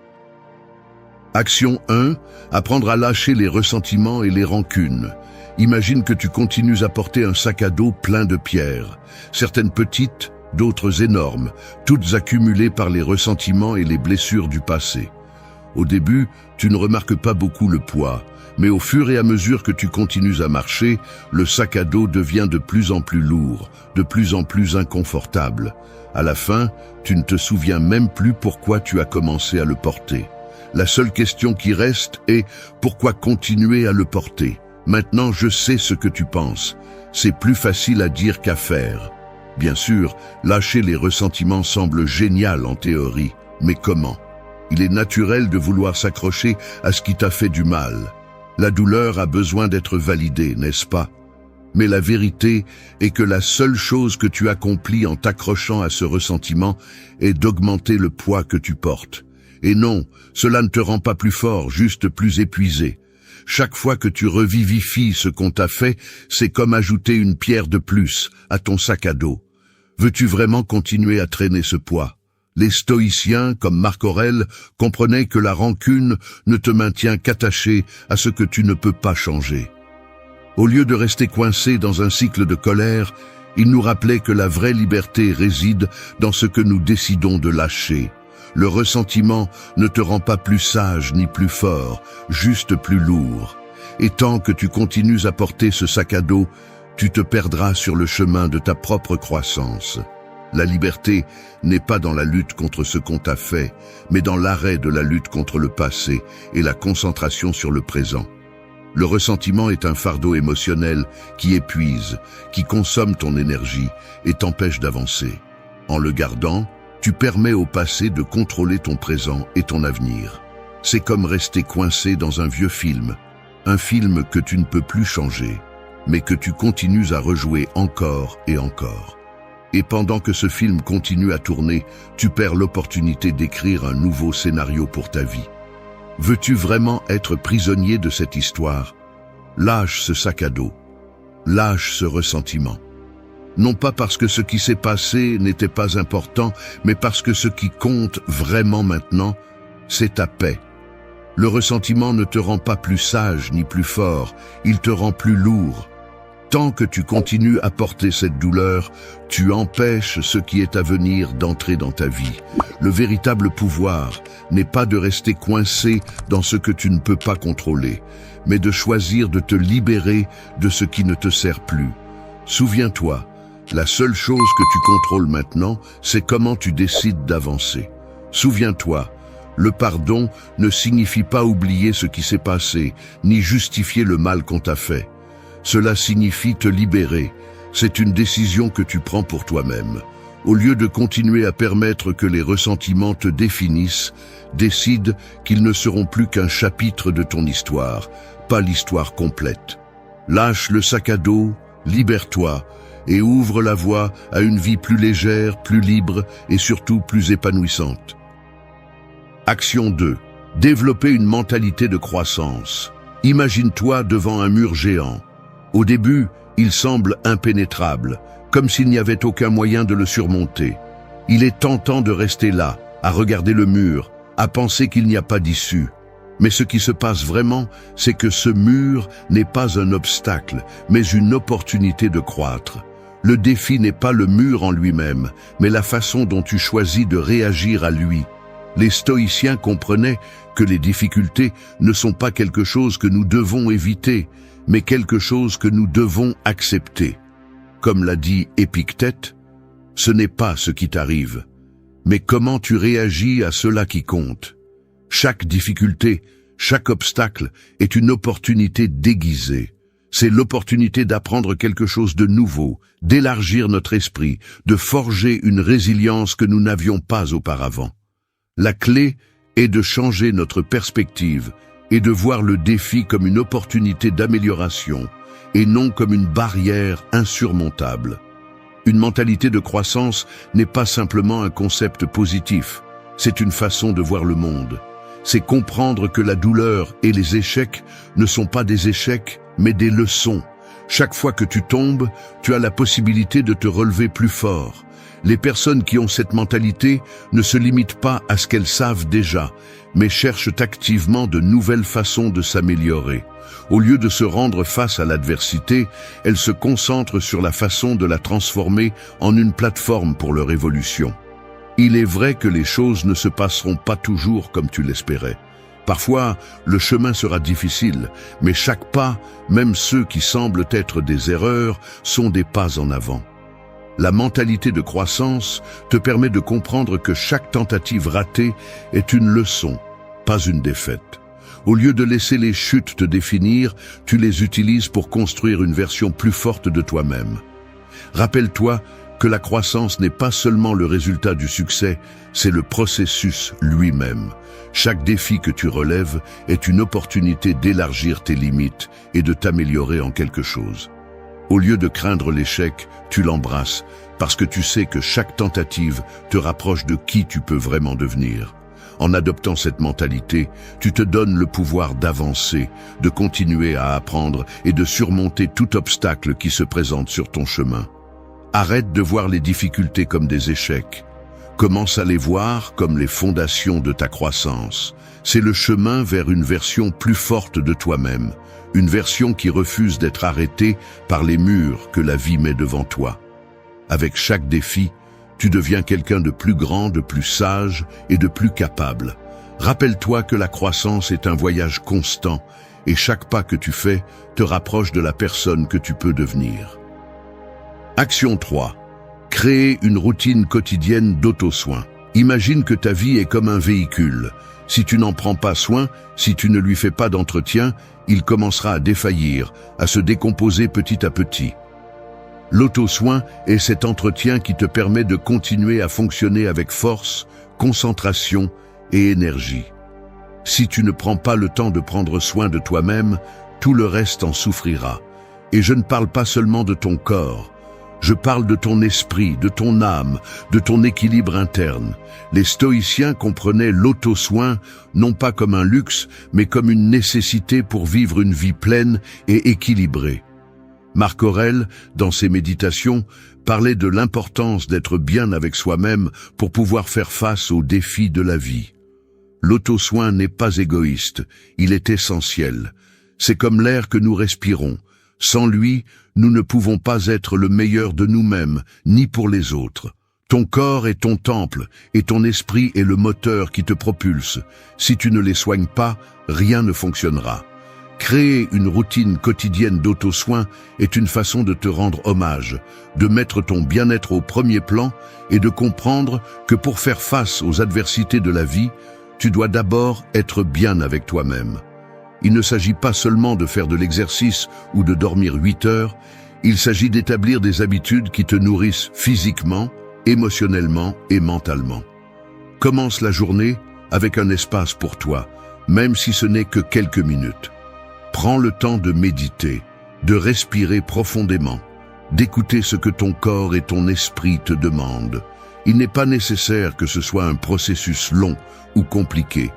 Action 1. Apprendre à lâcher les ressentiments et les rancunes. Imagine que tu continues à porter un sac à dos plein de pierres, certaines petites, d'autres énormes, toutes accumulées par les ressentiments et les blessures du passé. Au début, tu ne remarques pas beaucoup le poids, mais au fur et à mesure que tu continues à marcher, le sac à dos devient de plus en plus lourd, de plus en plus inconfortable. À la fin, tu ne te souviens même plus pourquoi tu as commencé à le porter. La seule question qui reste est « Pourquoi continuer à le porter ?» Maintenant, je sais ce que tu penses. C'est plus facile à dire qu'à faire. Bien sûr, lâcher les ressentiments semble génial en théorie, mais comment ? Il est naturel de vouloir s'accrocher à ce qui t'a fait du mal. La douleur a besoin d'être validée, n'est-ce pas? Mais la vérité est que la seule chose que tu accomplis en t'accrochant à ce ressentiment est d'augmenter le poids que tu portes. Et non, cela ne te rend pas plus fort, juste plus épuisé. Chaque fois que tu revivifies ce qu'on t'a fait, c'est comme ajouter une pierre de plus à ton sac à dos. Veux-tu vraiment continuer à traîner ce poids? Les stoïciens, comme Marc Aurèle, comprenaient que la rancune ne te maintient qu'attaché à ce que tu ne peux pas changer. Au lieu de rester coincé dans un cycle de colère, ils nous rappelaient que la vraie liberté réside dans ce que nous décidons de lâcher. Le ressentiment ne te rend pas plus sage ni plus fort, juste plus lourd. Et tant que tu continues à porter ce sac à dos, tu te perdras sur le chemin de ta propre croissance. La liberté n'est pas dans la lutte contre ce qu'on t'a fait, mais dans l'arrêt de la lutte contre le passé et la concentration sur le présent. Le ressentiment est un fardeau émotionnel qui épuise, qui consomme ton énergie et t'empêche d'avancer. En le gardant, tu permets au passé de contrôler ton présent et ton avenir. C'est comme rester coincé dans un vieux film, un film que tu ne peux plus changer, mais que tu continues à rejouer encore et encore. Et pendant que ce film continue à tourner, tu perds l'opportunité d'écrire un nouveau scénario pour ta vie. Veux-tu vraiment être prisonnier de cette histoire? Lâche ce sac à dos. Lâche ce ressentiment. Non pas parce que ce qui s'est passé n'était pas important, mais parce que ce qui compte vraiment maintenant, c'est ta paix. Le ressentiment ne te rend pas plus sage ni plus fort, il te rend plus lourd. Tant que tu continues à porter cette douleur, tu empêches ce qui est à venir d'entrer dans ta vie. Le véritable pouvoir n'est pas de rester coincé dans ce que tu ne peux pas contrôler, mais de choisir de te libérer de ce qui ne te sert plus. Souviens-toi, la seule chose que tu contrôles maintenant, c'est comment tu décides d'avancer. Souviens-toi, le pardon ne signifie pas oublier ce qui s'est passé, ni justifier le mal qu'on t'a fait. Cela signifie te libérer. C'est une décision que tu prends pour toi-même. Au lieu de continuer à permettre que les ressentiments te définissent, décide qu'ils ne seront plus qu'un chapitre de ton histoire, pas l'histoire complète. Lâche le sac à dos, libère-toi et ouvre la voie à une vie plus légère, plus libre et surtout plus épanouissante. Action 2. Développer une mentalité de croissance. Imagine-toi devant un mur géant. Au début, il semble impénétrable, comme s'il n'y avait aucun moyen de le surmonter. Il est tentant de rester là, à regarder le mur, à penser qu'il n'y a pas d'issue. Mais ce qui se passe vraiment, c'est que ce mur n'est pas un obstacle, mais une opportunité de croître. Le défi n'est pas le mur en lui-même, mais la façon dont tu choisis de réagir à lui. Les stoïciens comprenaient que les difficultés ne sont pas quelque chose que nous devons éviter, mais quelque chose que nous devons accepter. Comme l'a dit Épictète, ce n'est pas ce qui t'arrive, mais comment tu réagis à cela qui compte. Chaque difficulté, Chaque obstacle est une opportunité déguisée. C'est l'opportunité d'apprendre quelque chose de nouveau, d'élargir notre esprit, de forger une résilience que nous n'avions pas auparavant. La clé est de changer notre perspective et de voir le défi comme une opportunité d'amélioration et non comme une barrière insurmontable. Une mentalité de croissance n'est pas simplement un concept positif, c'est une façon de voir le monde. C'est comprendre que la douleur et les échecs ne sont pas des échecs, mais des leçons. Chaque fois que tu tombes, tu as la possibilité de te relever plus fort. Les personnes qui ont cette mentalité ne se limitent pas à ce qu'elles savent déjà, mais cherchent activement de nouvelles façons de s'améliorer. Au lieu de se rendre face à l'adversité, elles se concentrent sur la façon de la transformer en une plateforme pour leur évolution. Il est vrai que les choses ne se passeront pas toujours comme tu l'espérais. Parfois, le chemin sera difficile, mais chaque pas, même ceux qui semblent être des erreurs, sont des pas en avant. La mentalité de croissance te permet de comprendre que chaque tentative ratée est une leçon, pas une défaite. Au lieu de laisser les chutes te définir, tu les utilises pour construire une version plus forte de toi-même. Rappelle-toi que la croissance n'est pas seulement le résultat du succès, c'est le processus lui-même. Chaque défi que tu relèves est une opportunité d'élargir tes limites et de t'améliorer en quelque chose. Au lieu de craindre l'échec, tu l'embrasses parce que tu sais que chaque tentative te rapproche de qui tu peux vraiment devenir. En adoptant cette mentalité, tu te donnes le pouvoir d'avancer, de continuer à apprendre et de surmonter tout obstacle qui se présente sur ton chemin. Arrête de voir les difficultés comme des échecs. Commence à les voir comme les fondations de ta croissance. C'est le chemin vers une version plus forte de toi-même, une version qui refuse d'être arrêtée par les murs que la vie met devant toi. Avec chaque défi, tu deviens quelqu'un de plus grand, de plus sage et de plus capable. Rappelle-toi que la croissance est un voyage constant et chaque pas que tu fais te rapproche de la personne que tu peux devenir. Action 3. Créer une routine quotidienne d'auto-soin. Imagine que ta vie est comme un véhicule. Si tu n'en prends pas soin, si tu ne lui fais pas d'entretien, il commencera à défaillir, à se décomposer petit à petit. L'auto-soin est cet entretien qui te permet de continuer à fonctionner avec force, concentration et énergie. Si tu ne prends pas le temps de prendre soin de toi-même, tout le reste en souffrira. Et je ne parle pas seulement de ton corps. Je parle de ton esprit, de ton âme, de ton équilibre interne. Les stoïciens comprenaient l'auto-soin non pas comme un luxe, mais comme une nécessité pour vivre une vie pleine et équilibrée. Marc Aurèle, dans ses méditations, parlait de l'importance d'être bien avec soi-même pour pouvoir faire face aux défis de la vie. L'auto-soin n'est pas égoïste, il est essentiel. C'est comme l'air que nous respirons. Sans lui, nous ne pouvons pas être le meilleur de nous-mêmes, ni pour les autres. Ton corps est ton temple, et ton esprit est le moteur qui te propulse. Si tu ne les soignes pas, rien ne fonctionnera. Créer une routine quotidienne d'auto-soin est une façon de te rendre hommage, de mettre ton bien-être au premier plan et de comprendre que pour faire face aux adversités de la vie, tu dois d'abord être bien avec toi-même. Il ne s'agit pas seulement de faire de l'exercice ou de dormir 8 heures, il s'agit d'établir des habitudes qui te nourrissent physiquement, émotionnellement et mentalement. Commence la journée avec un espace pour toi, même si ce n'est que quelques minutes. Prends le temps de méditer, de respirer profondément, d'écouter ce que ton corps et ton esprit te demandent. Il n'est pas nécessaire que ce soit un processus long ou compliqué,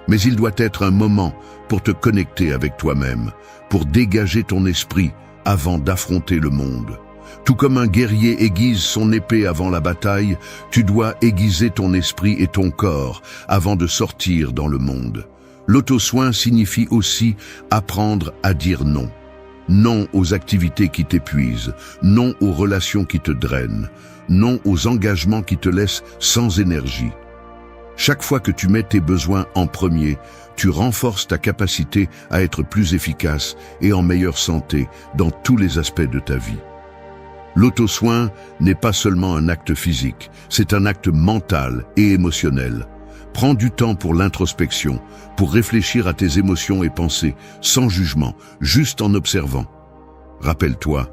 mais il doit être un moment pour te connecter avec toi-même, pour dégager ton esprit avant d'affronter le monde. Tout comme un guerrier aiguise son épée avant la bataille, tu dois aiguiser ton esprit et ton corps avant de sortir dans le monde. L'auto-soin signifie aussi apprendre à dire non. Non aux activités qui t'épuisent, non aux relations qui te drainent, non aux engagements qui te laissent sans énergie. Chaque fois que tu mets tes besoins en premier, tu renforces ta capacité à être plus efficace et en meilleure santé dans tous les aspects de ta vie. L'auto-soin n'est pas seulement un acte physique, c'est un acte mental et émotionnel. Prends du temps pour l'introspection, pour réfléchir à tes émotions et pensées, sans jugement, juste en observant. Rappelle-toi,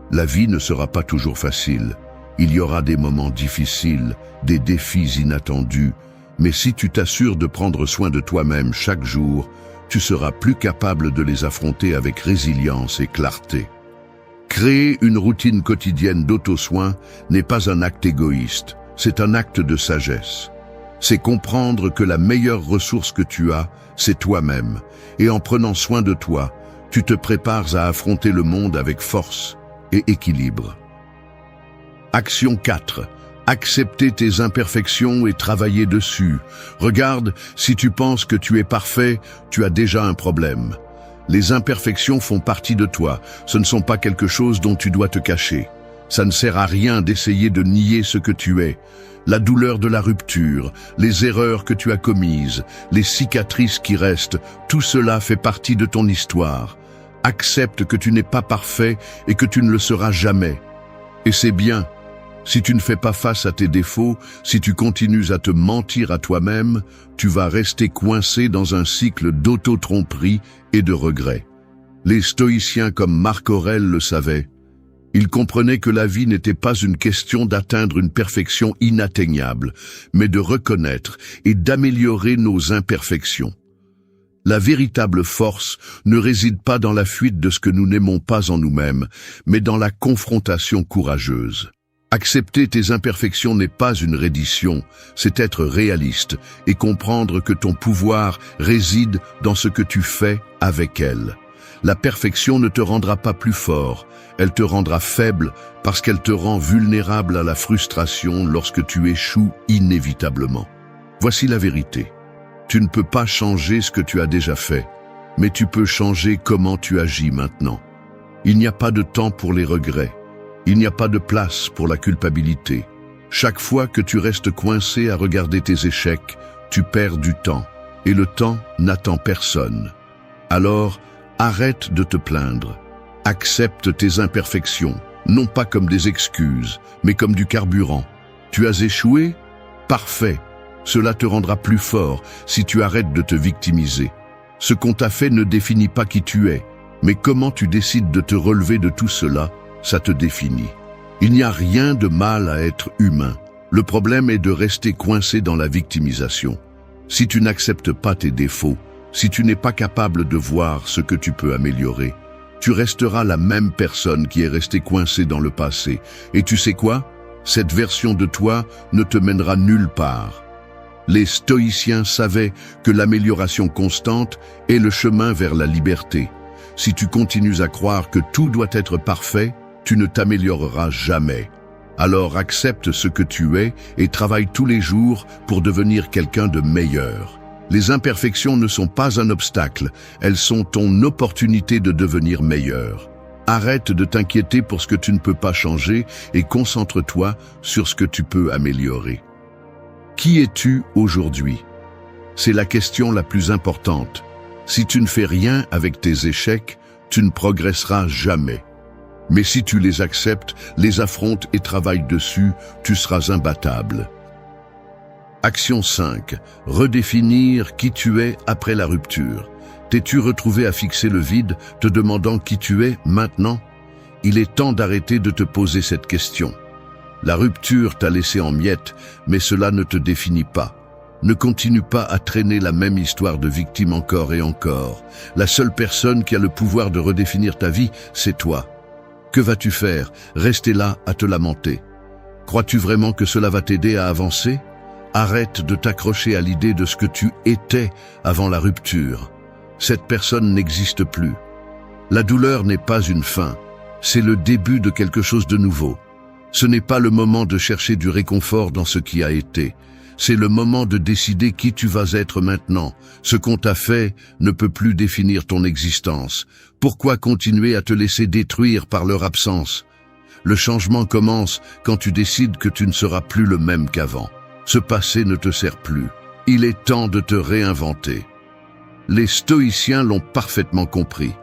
la vie ne sera pas toujours facile. Il y aura des moments difficiles, des défis inattendus, mais si tu t'assures de prendre soin de toi-même chaque jour, tu seras plus capable de les affronter avec résilience et clarté. Créer une routine quotidienne d'auto-soin n'est pas un acte égoïste, c'est un acte de sagesse. C'est comprendre que la meilleure ressource que tu as, c'est toi-même, et en prenant soin de toi, tu te prépares à affronter le monde avec force et équilibre. Action 4. Accepter tes imperfections et travailler dessus. Regarde, si tu penses que tu es parfait, tu as déjà un problème. Les imperfections font partie de toi, ce ne sont pas quelque chose dont tu dois te cacher. Ça ne sert à rien d'essayer de nier ce que tu es. La douleur de la rupture, les erreurs que tu as commises, les cicatrices qui restent, tout cela fait partie de ton histoire. Accepte que tu n'es pas parfait et que tu ne le seras jamais. Et c'est bien. Si tu ne fais pas face à tes défauts, si tu continues à te mentir à toi-même, tu vas rester coincé dans un cycle d'auto-tromperie et de regrets. Les stoïciens comme Marc Aurèle le savaient. Ils comprenaient que la vie n'était pas une question d'atteindre une perfection inatteignable, mais de reconnaître et d'améliorer nos imperfections. La véritable force ne réside pas dans la fuite de ce que nous n'aimons pas en nous-mêmes, mais dans la confrontation courageuse. Accepter tes imperfections n'est pas une reddition, c'est être réaliste et comprendre que ton pouvoir réside dans ce que tu fais avec elles. La perfection ne te rendra pas plus fort, elle te rendra faible parce qu'elle te rend vulnérable à la frustration lorsque tu échoues inévitablement. Voici la vérité. Tu ne peux pas changer ce que tu as déjà fait, mais tu peux changer comment tu agis maintenant. Il n'y a pas de temps pour les regrets. Il n'y a pas de place pour la culpabilité. Chaque fois que tu restes coincé à regarder tes échecs, tu perds du temps, et le temps n'attend personne. Alors, arrête de te plaindre. Accepte tes imperfections, non pas comme des excuses, mais comme du carburant. Tu as échoué? Parfait. Cela te rendra plus fort si tu arrêtes de te victimiser. Ce qu'on t'a fait ne définit pas qui tu es, mais comment tu décides de te relever de tout cela, ça te définit. Il n'y a rien de mal à être humain. Le problème est de rester coincé dans la victimisation. Si tu n'acceptes pas tes défauts, si tu n'es pas capable de voir ce que tu peux améliorer, tu resteras la même personne qui est restée coincée dans le passé. Et tu sais quoi? Cette version de toi ne te mènera nulle part. Les stoïciens savaient que l'amélioration constante est le chemin vers la liberté. Si tu continues à croire que tout doit être parfait, tu ne t'amélioreras jamais. Alors accepte ce que tu es et travaille tous les jours pour devenir quelqu'un de meilleur. Les imperfections ne sont pas un obstacle, elles sont ton opportunité de devenir meilleur. Arrête de t'inquiéter pour ce que tu ne peux pas changer et concentre-toi sur ce que tu peux améliorer. Qui es-tu aujourd'hui? C'est la question la plus importante. Si tu ne fais rien avec tes échecs, tu ne progresseras jamais. Mais si tu les acceptes, les affrontes et travailles dessus, tu seras imbattable. Action 5. Redéfinir qui tu es après la rupture. T'es-tu retrouvé à fixer le vide, te demandant qui tu es maintenant? Il est temps d'arrêter de te poser cette question. La rupture t'a laissé en miettes, mais cela ne te définit pas. Ne continue pas à traîner la même histoire de victime encore et encore. La seule personne qui a le pouvoir de redéfinir ta vie, c'est toi. Que vas-tu faire? Rester là à te lamenter. Crois-tu vraiment que cela va t'aider à avancer? Arrête de t'accrocher à l'idée de ce que tu étais avant la rupture. Cette personne n'existe plus. La douleur n'est pas une fin, c'est le début de quelque chose de nouveau. Ce n'est pas le moment de chercher du réconfort dans ce qui a été. C'est le moment de décider qui tu vas être maintenant. Ce qu'on t'a fait ne peut plus définir ton existence. Pourquoi continuer à te laisser détruire par leur absence? Le changement commence quand tu décides que tu ne seras plus le même qu'avant. Ce passé ne te sert plus. Il est temps de te réinventer. Les stoïciens l'ont parfaitement compris.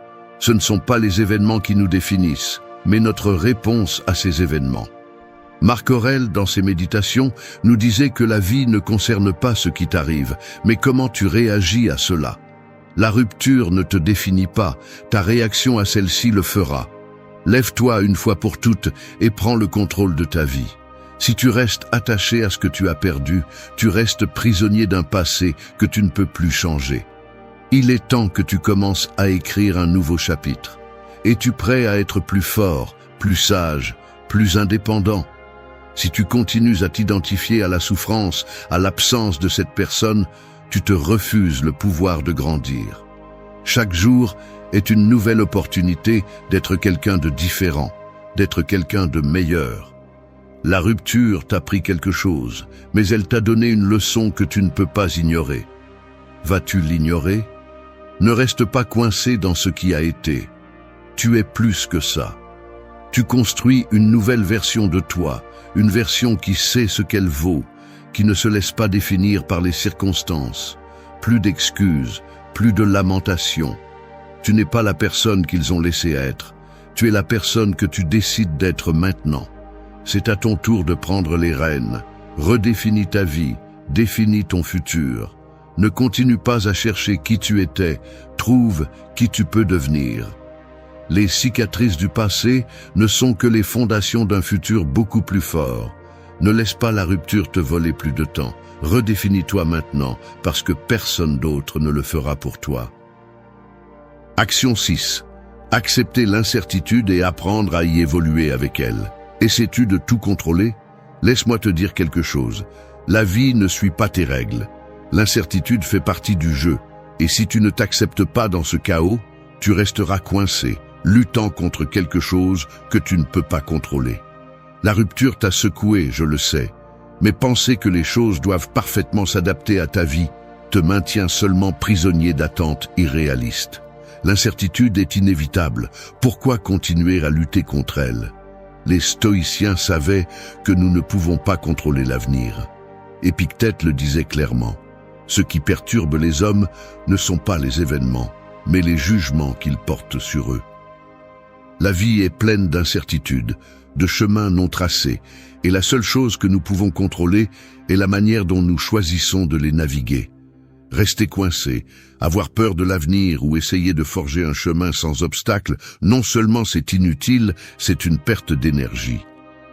Ce ne sont pas les événements qui nous définissent, mais notre réponse à ces événements. Marc Aurèle, dans ses méditations, nous disait que la vie ne concerne pas ce qui t'arrive, mais comment tu réagis à cela. La rupture ne te définit pas, ta réaction à celle-ci le fera. Lève-toi une fois pour toutes et prends le contrôle de ta vie. Si tu restes attaché à ce que tu as perdu, tu restes prisonnier d'un passé que tu ne peux plus changer. Il est temps que tu commences à écrire un nouveau chapitre. Es-tu prêt à être plus fort, plus sage, plus indépendant? Si tu continues à t'identifier à la souffrance, à l'absence de cette personne, tu te refuses le pouvoir de grandir. Chaque jour est une nouvelle opportunité d'être quelqu'un de différent, d'être quelqu'un de meilleur. La rupture t'a appris quelque chose, mais elle t'a donné une leçon que tu ne peux pas ignorer. Vas-tu l'ignorer? Ne reste pas coincé dans ce qui a été. Tu es plus que ça. Tu construis une nouvelle version de toi, une version qui sait ce qu'elle vaut, qui ne se laisse pas définir par les circonstances. Plus d'excuses, plus de lamentations. Tu n'es pas la personne qu'ils ont laissé être. Tu es la personne que tu décides d'être maintenant. C'est à ton tour de prendre les rênes. Redéfinis ta vie, définis ton futur. Ne continue pas à chercher qui tu étais, trouve qui tu peux devenir. Les cicatrices du passé ne sont que les fondations d'un futur beaucoup plus fort. Ne laisse pas la rupture te voler plus de temps. Redéfinis-toi maintenant, parce que personne d'autre ne le fera pour toi. Action 6. Accepter l'incertitude et apprendre à y évoluer avec elle. Essaies-tu de tout contrôler? Laisse-moi te dire quelque chose. La vie ne suit pas tes règles. L'incertitude fait partie du jeu, et si tu ne t'acceptes pas dans ce chaos, tu resteras coincé, luttant contre quelque chose que tu ne peux pas contrôler. La rupture t'a secoué, je le sais, mais penser que les choses doivent parfaitement s'adapter à ta vie te maintient seulement prisonnier d'attentes irréalistes. L'incertitude est inévitable, pourquoi continuer à lutter contre elle? Les stoïciens savaient que nous ne pouvons pas contrôler l'avenir. Épictète le disait clairement. Ce qui perturbe les hommes ne sont pas les événements, mais les jugements qu'ils portent sur eux. La vie est pleine d'incertitudes, de chemins non tracés, et la seule chose que nous pouvons contrôler est la manière dont nous choisissons de les naviguer. Rester coincé, avoir peur de l'avenir ou essayer de forger un chemin sans obstacle, non seulement c'est inutile, c'est une perte d'énergie.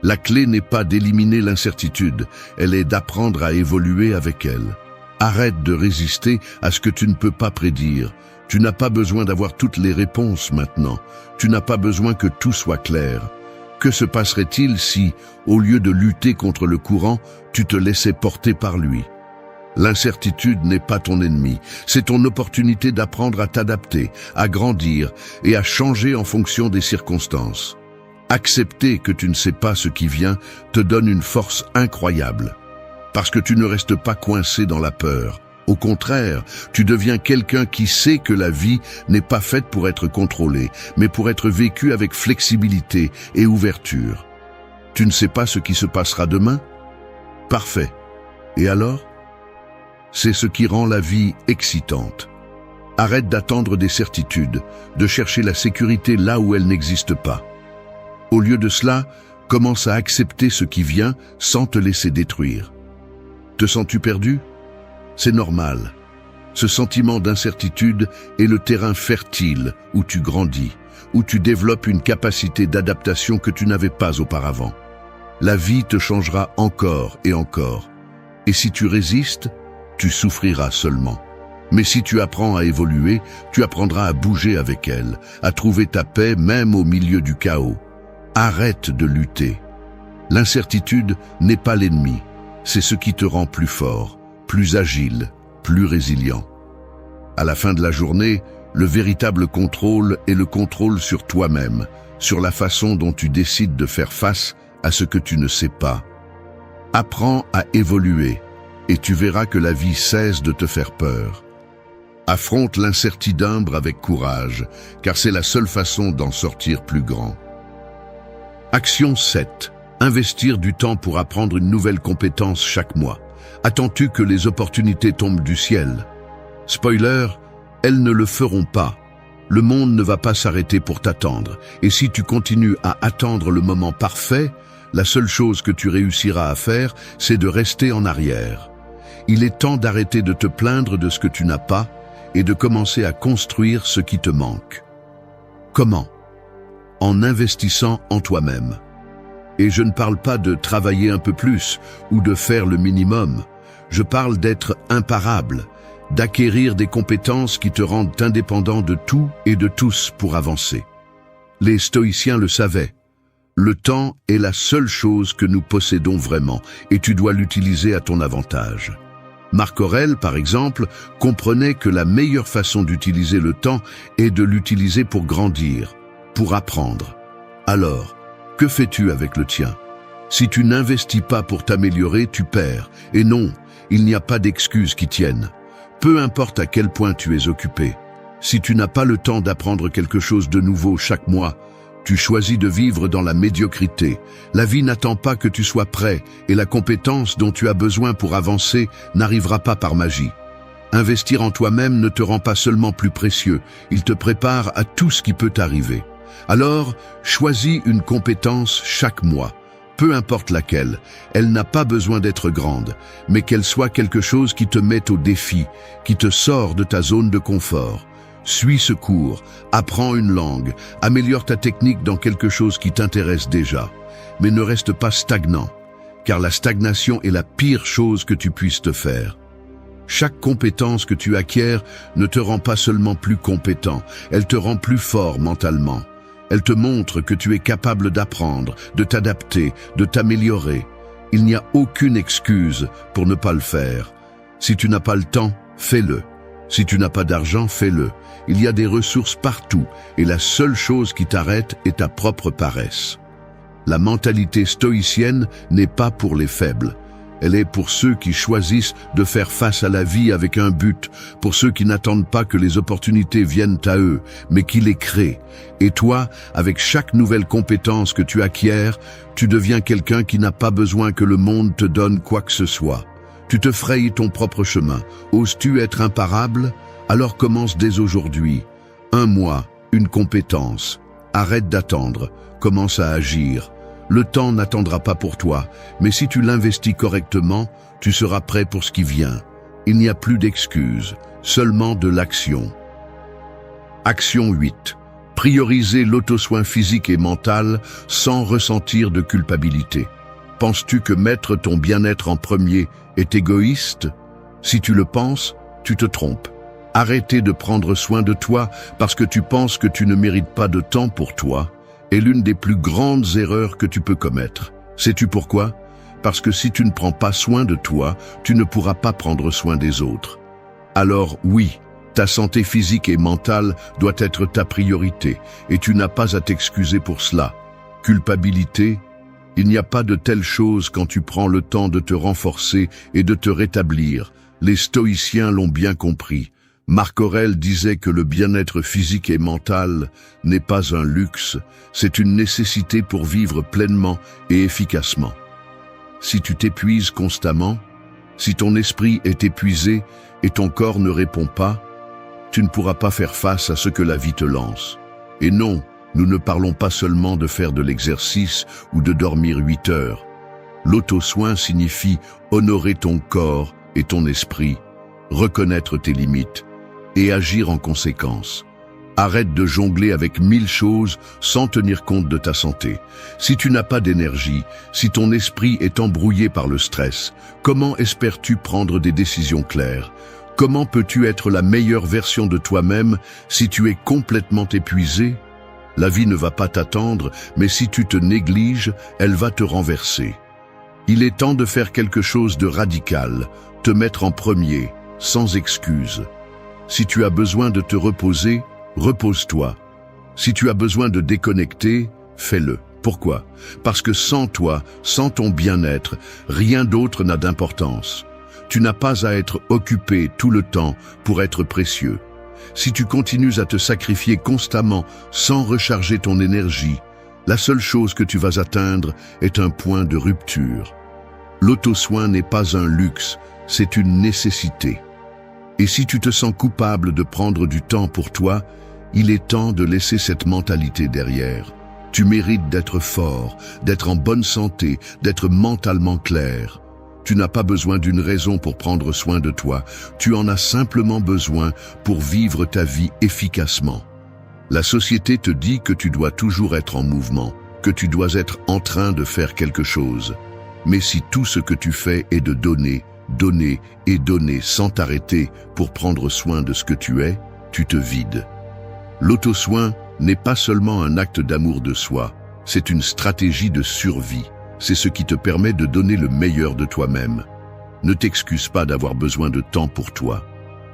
La clé n'est pas d'éliminer l'incertitude, elle est d'apprendre à évoluer avec elle. Arrête de résister à ce que tu ne peux pas prédire. Tu n'as pas besoin d'avoir toutes les réponses maintenant. Tu n'as pas besoin que tout soit clair. Que se passerait-il si, au lieu de lutter contre le courant, tu te laissais porter par lui? L'incertitude n'est pas ton ennemi, c'est ton opportunité d'apprendre à t'adapter, à grandir et à changer en fonction des circonstances. Accepter que tu ne sais pas ce qui vient te donne une force incroyable. Parce que tu ne restes pas coincé dans la peur. Au contraire, tu deviens quelqu'un qui sait que la vie n'est pas faite pour être contrôlée, mais pour être vécue avec flexibilité et ouverture. Tu ne sais pas ce qui se passera demain? Parfait. Et alors? C'est ce qui rend la vie excitante. Arrête d'attendre des certitudes, de chercher la sécurité là où elle n'existe pas. Au lieu de cela, commence à accepter ce qui vient sans te laisser détruire. Te sens-tu perdu? C'est normal. Ce sentiment d'incertitude est le terrain fertile où tu grandis, où tu développes une capacité d'adaptation que tu n'avais pas auparavant. La vie te changera encore et encore. Et si tu résistes, tu souffriras seulement. Mais si tu apprends à évoluer, tu apprendras à bouger avec elle, à trouver ta paix même au milieu du chaos. Arrête de lutter. L'incertitude n'est pas l'ennemi. C'est ce qui te rend plus fort, plus agile, plus résilient. À la fin de la journée, le véritable contrôle est le contrôle sur toi-même, sur la façon dont tu décides de faire face à ce que tu ne sais pas. Apprends à évoluer et tu verras que la vie cesse de te faire peur. Affronte l'incertitude avec courage, car c'est la seule façon d'en sortir plus grand. Action 7. Investir du temps pour apprendre une nouvelle compétence chaque mois. Attends-tu que les opportunités tombent du ciel? Spoiler, elles ne le feront pas. Le monde ne va pas s'arrêter pour t'attendre. Et si tu continues à attendre le moment parfait, La seule chose que tu réussiras à faire, c'est de rester en arrière. Il est temps d'arrêter de te plaindre de ce que tu n'as pas et de commencer à construire ce qui te manque. Comment? En investissant en toi-même. Et je ne parle pas de travailler un peu plus ou de faire le minimum. Je parle d'être imparable, d'acquérir des compétences qui te rendent indépendant de tout et de tous pour avancer. Les stoïciens le savaient. Le temps est la seule chose que nous possédons vraiment et tu dois l'utiliser à ton avantage. Marc Aurèle, par exemple, comprenait que la meilleure façon d'utiliser le temps est de l'utiliser pour grandir, pour apprendre. Alors, que fais-tu avec le tien? Si tu n'investis pas pour t'améliorer, tu perds. Et non, il n'y a pas d'excuses qui tiennent. Peu importe à quel point tu es occupé. Si tu n'as pas le temps d'apprendre quelque chose de nouveau chaque mois, tu choisis de vivre dans la médiocrité. La vie n'attend pas que tu sois prêt et la compétence dont tu as besoin pour avancer n'arrivera pas par magie. Investir en toi-même ne te rend pas seulement plus précieux, il te prépare à tout ce qui peut t'arriver. Alors, choisis une compétence chaque mois. Peu importe laquelle, elle n'a pas besoin d'être grande, mais qu'elle soit quelque chose qui te mette au défi, qui te sort de ta zone de confort. Suis ce cours, apprends une langue, améliore ta technique dans quelque chose qui t'intéresse déjà. Mais ne reste pas stagnant, car la stagnation est la pire chose que tu puisses te faire. Chaque compétence que tu acquiers ne te rend pas seulement plus compétent, elle te rend plus fort mentalement. Elle te montre que tu es capable d'apprendre, de t'adapter, de t'améliorer. Il n'y a aucune excuse pour ne pas le faire. Si tu n'as pas le temps, fais-le. Si tu n'as pas d'argent, fais-le. Il y a des ressources partout et la seule chose qui t'arrête est ta propre paresse. La mentalité stoïcienne n'est pas pour les faibles. Elle est pour ceux qui choisissent de faire face à la vie avec un but, pour ceux qui n'attendent pas que les opportunités viennent à eux, mais qui les créent. Et toi, avec chaque nouvelle compétence que tu acquiers, tu deviens quelqu'un qui n'a pas besoin que le monde te donne quoi que ce soit. Tu te frayes ton propre chemin. Oses-tu être imparable? Alors commence dès aujourd'hui. 1 mois, une compétence. Arrête d'attendre, commence à agir. Le temps n'attendra pas pour toi, mais si tu l'investis correctement, tu seras prêt pour ce qui vient. Il n'y a plus d'excuses, seulement de l'action. Action 8. Prioriser l'auto-soin physique et mental sans ressentir de culpabilité. Penses-tu que mettre ton bien-être en premier est égoïste? Si tu le penses, tu te trompes. Arrêter de prendre soin de toi parce que tu penses que tu ne mérites pas de temps pour toi est l'une des plus grandes erreurs que tu peux commettre. Sais-tu pourquoi? Parce que si tu ne prends pas soin de toi, tu ne pourras pas prendre soin des autres. Alors oui, ta santé physique et mentale doit être ta priorité et tu n'as pas à t'excuser pour cela. Culpabilité? Il n'y a pas de telle chose quand tu prends le temps de te renforcer et de te rétablir. Les stoïciens l'ont bien compris. Marc Aurèle disait que le bien-être physique et mental n'est pas un luxe, c'est une nécessité pour vivre pleinement et efficacement. Si tu t'épuises constamment, si ton esprit est épuisé et ton corps ne répond pas, tu ne pourras pas faire face à ce que la vie te lance. Et non, nous ne parlons pas seulement de faire de l'exercice ou de dormir 8 heures. L'auto-soin signifie honorer ton corps et ton esprit, reconnaître tes limites et agir en conséquence. Arrête de jongler avec 1000 choses sans tenir compte de ta santé. Si tu n'as pas d'énergie, si ton esprit est embrouillé par le stress, comment espères-tu prendre des décisions claires? Comment peux-tu être la meilleure version de toi-même si tu es complètement épuisé? La vie ne va pas t'attendre, mais si tu te négliges, elle va te renverser. Il est temps de faire quelque chose de radical, te mettre en premier, sans excuse. Si tu as besoin de te reposer, repose-toi. Si tu as besoin de déconnecter, fais-le. Pourquoi? Parce que sans toi, sans ton bien-être, rien d'autre n'a d'importance. Tu n'as pas à être occupé tout le temps pour être précieux. Si tu continues à te sacrifier constamment sans recharger ton énergie, la seule chose que tu vas atteindre est un point de rupture. L'auto-soin n'est pas un luxe, c'est une nécessité. Et si tu te sens coupable de prendre du temps pour toi, il est temps de laisser cette mentalité derrière. Tu mérites d'être fort, d'être en bonne santé, d'être mentalement clair. Tu n'as pas besoin d'une raison pour prendre soin de toi, tu en as simplement besoin pour vivre ta vie efficacement. La société te dit que tu dois toujours être en mouvement, que tu dois être en train de faire quelque chose. Mais si tout ce que tu fais est de donner, donner et donner sans t'arrêter pour prendre soin de ce que tu es, tu te vides. L'auto-soin n'est pas seulement un acte d'amour de soi, c'est une stratégie de survie. C'est ce qui te permet de donner le meilleur de toi-même. Ne t'excuse pas d'avoir besoin de temps pour toi.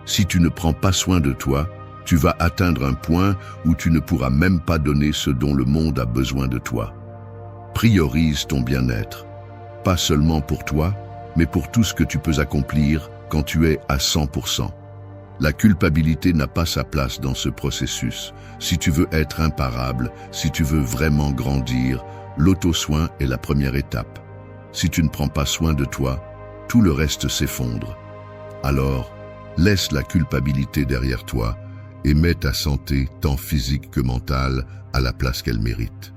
Si tu ne prends pas soin de toi, tu vas atteindre un point où tu ne pourras même pas donner ce dont le monde a besoin de toi. Priorise ton bien-être. Pas seulement pour toi, mais pour tout ce que tu peux accomplir quand tu es à 100%. La culpabilité n'a pas sa place dans ce processus. Si tu veux être imparable, si tu veux vraiment grandir, l'auto-soin est la première étape. Si tu ne prends pas soin de toi, tout le reste s'effondre. Alors, laisse la culpabilité derrière toi et mets ta santé, tant physique que mentale, à la place qu'elle mérite.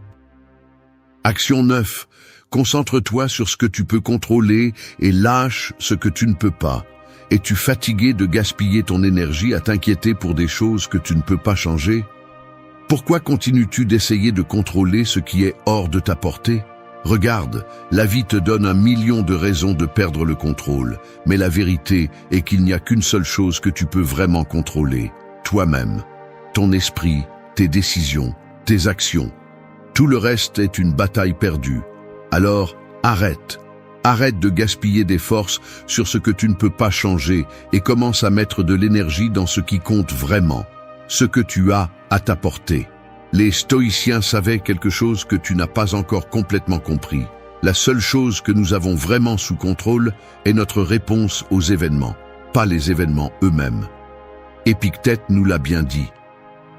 Action 9. Concentre-toi sur ce que tu peux contrôler et lâche ce que tu ne peux pas. Es-tu fatigué de gaspiller ton énergie à t'inquiéter pour des choses que tu ne peux pas changer? Pourquoi continues-tu d'essayer de contrôler ce qui est hors de ta portée? Regarde, la vie te donne 1 million de raisons de perdre le contrôle, mais la vérité est qu'il n'y a qu'une seule chose que tu peux vraiment contrôler, toi-même, ton esprit, tes décisions, tes actions. Tout le reste est une bataille perdue. Alors, arrête. Arrête de gaspiller des forces sur ce que tu ne peux pas changer et commence à mettre de l'énergie dans ce qui compte vraiment, ce que tu as à ta portée. Les stoïciens savaient quelque chose que tu n'as pas encore complètement compris. La seule chose que nous avons vraiment sous contrôle est notre réponse aux événements, pas les événements eux-mêmes. Épictète nous l'a bien dit.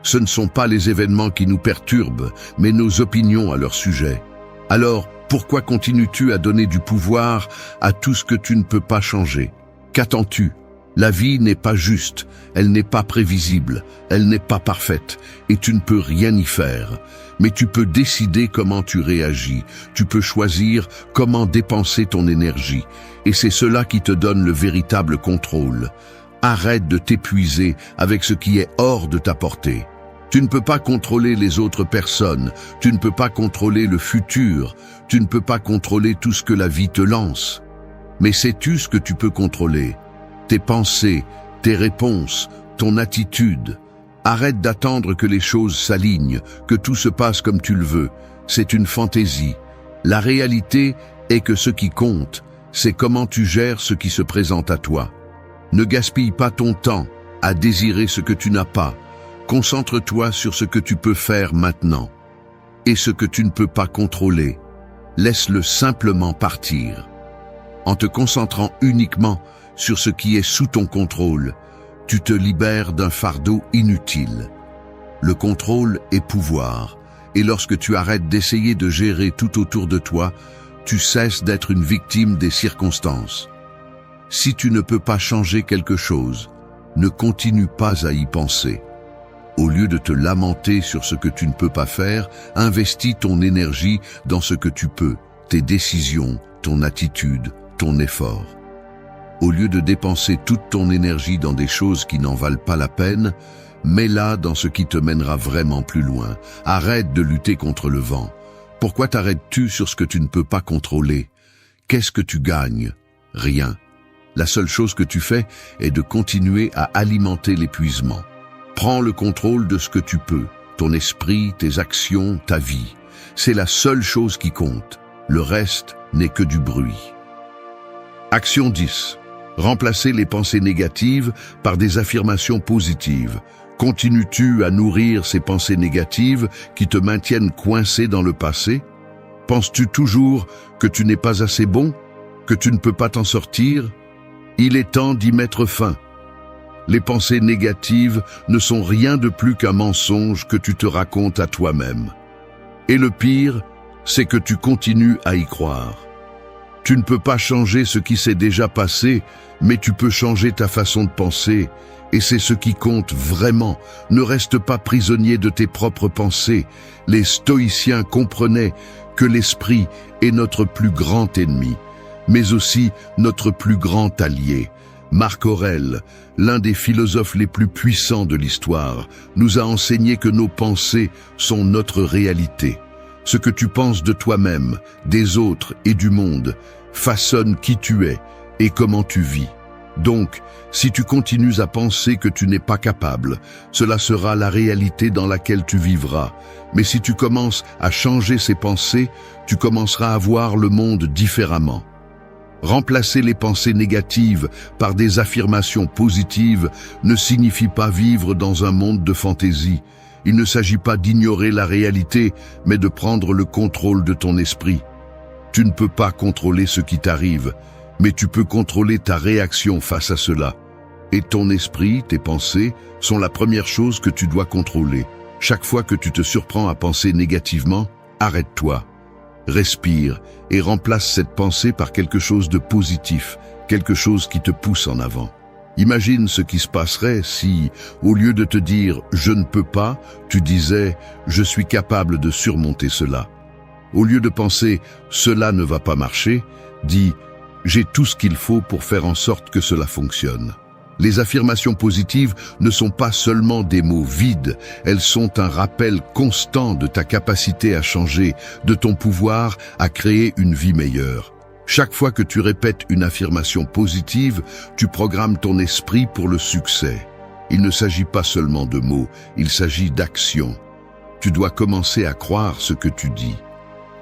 Ce ne sont pas les événements qui nous perturbent, mais nos opinions à leur sujet. Alors, pourquoi continues-tu à donner du pouvoir à tout ce que tu ne peux pas changer? Qu'attends-tu? La vie n'est pas juste, elle n'est pas prévisible, elle n'est pas parfaite, et tu ne peux rien y faire. Mais tu peux décider comment tu réagis, tu peux choisir comment dépenser ton énergie, et c'est cela qui te donne le véritable contrôle. Arrête de t'épuiser avec ce qui est hors de ta portée. Tu ne peux pas contrôler les autres personnes, tu ne peux pas contrôler le futur, tu ne peux pas contrôler tout ce que la vie te lance. Mais sais-tu ce que tu peux contrôler? Tes pensées, tes réponses, ton attitude. Arrête d'attendre que les choses s'alignent, que tout se passe comme tu le veux. C'est une fantaisie. La réalité est que ce qui compte, c'est comment tu gères ce qui se présente à toi. Ne gaspille pas ton temps à désirer ce que tu n'as pas. Concentre-toi sur ce que tu peux faire maintenant. Et ce que tu ne peux pas contrôler, laisse-le simplement partir. En te concentrant uniquement sur ce qui est sous ton contrôle, tu te libères d'un fardeau inutile. Le contrôle est pouvoir, et lorsque tu arrêtes d'essayer de gérer tout autour de toi, tu cesses d'être une victime des circonstances. Si tu ne peux pas changer quelque chose, ne continue pas à y penser. Au lieu de te lamenter sur ce que tu ne peux pas faire, investis ton énergie dans ce que tu peux, tes décisions, ton attitude, ton effort. Au lieu de dépenser toute ton énergie dans des choses qui n'en valent pas la peine, mets-la dans ce qui te mènera vraiment plus loin. Arrête de lutter contre le vent. Pourquoi t'arrêtes-tu sur ce que tu ne peux pas contrôler? Qu'est-ce que tu gagnes? Rien. La seule chose que tu fais est de continuer à alimenter l'épuisement. Prends le contrôle de ce que tu peux, ton esprit, tes actions, ta vie. C'est la seule chose qui compte. Le reste n'est que du bruit. Action 10. Remplacer les pensées négatives par des affirmations positives. Continues-tu à nourrir ces pensées négatives qui te maintiennent coincé dans le passé? Penses-tu toujours que tu n'es pas assez bon? Que tu ne peux pas t'en sortir? Il est temps d'y mettre fin. Les pensées négatives ne sont rien de plus qu'un mensonge que tu te racontes à toi-même. Et le pire, c'est que tu continues à y croire. Tu ne peux pas changer ce qui s'est déjà passé, mais tu peux changer ta façon de penser, Et c'est ce qui compte vraiment. Ne reste pas prisonnier de tes propres pensées. Les stoïciens comprenaient que l'esprit est notre plus grand ennemi, mais aussi notre plus grand allié. Marc Aurèle, l'un des philosophes les plus puissants de l'histoire, nous a enseigné que nos pensées sont notre réalité. Ce que tu penses de toi-même, des autres et du monde façonne qui tu es et comment tu vis. Donc, si tu continues à penser que tu n'es pas capable, cela sera la réalité dans laquelle tu vivras. Mais si tu commences à changer ces pensées, tu commenceras à voir le monde différemment. Remplacer les pensées négatives par des affirmations positives ne signifie pas vivre dans un monde de fantaisie. Il ne s'agit pas d'ignorer la réalité, mais de prendre le contrôle de ton esprit. Tu ne peux pas contrôler ce qui t'arrive, mais tu peux contrôler ta réaction face à cela. Et ton esprit, tes pensées, sont la première chose que tu dois contrôler. Chaque fois que tu te surprends à penser négativement, arrête-toi, respire et remplace cette pensée par quelque chose de positif, quelque chose qui te pousse en avant. Imagine ce qui se passerait si, au lieu de te dire « je ne peux pas », tu disais « je suis capable de surmonter cela ». Au lieu de penser « cela ne va pas marcher », dis « j'ai tout ce qu'il faut pour faire en sorte que cela fonctionne ». Les affirmations positives ne sont pas seulement des mots vides, elles sont un rappel constant de ta capacité à changer, de ton pouvoir à créer une vie meilleure. Chaque fois que tu répètes une affirmation positive, tu programmes ton esprit pour le succès. Il ne s'agit pas seulement de mots, il s'agit d'action. Tu dois commencer à croire ce que tu dis.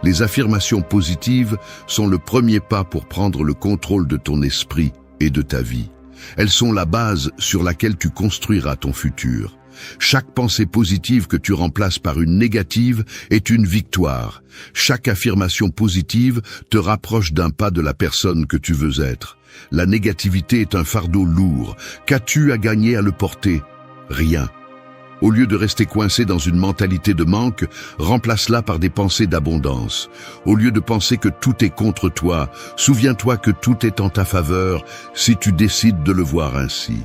Les affirmations positives sont le premier pas pour prendre le contrôle de ton esprit et de ta vie. Elles sont la base sur laquelle tu construiras ton futur. Chaque pensée positive que tu remplaces par une négative est une victoire. Chaque affirmation positive te rapproche d'un pas de la personne que tu veux être. La négativité est un fardeau lourd. Qu'as-tu à gagner à le porter? Rien. Au lieu de rester coincé dans une mentalité de manque, remplace-la par des pensées d'abondance. Au lieu de penser que tout est contre toi, souviens-toi que tout est en ta faveur si tu décides de le voir ainsi.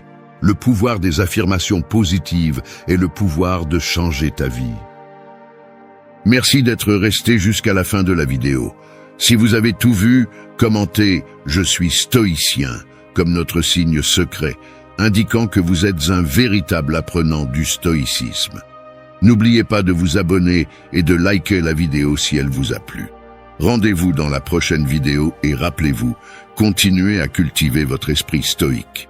Le pouvoir des affirmations positives est le pouvoir de changer ta vie. Merci d'être resté jusqu'à la fin de la vidéo. Si vous avez tout vu, commentez « Je suis stoïcien » comme notre signe secret, indiquant que vous êtes un véritable apprenant du stoïcisme. N'oubliez pas de vous abonner et de liker la vidéo si elle vous a plu. Rendez-vous dans la prochaine vidéo et rappelez-vous, continuez à cultiver votre esprit stoïque.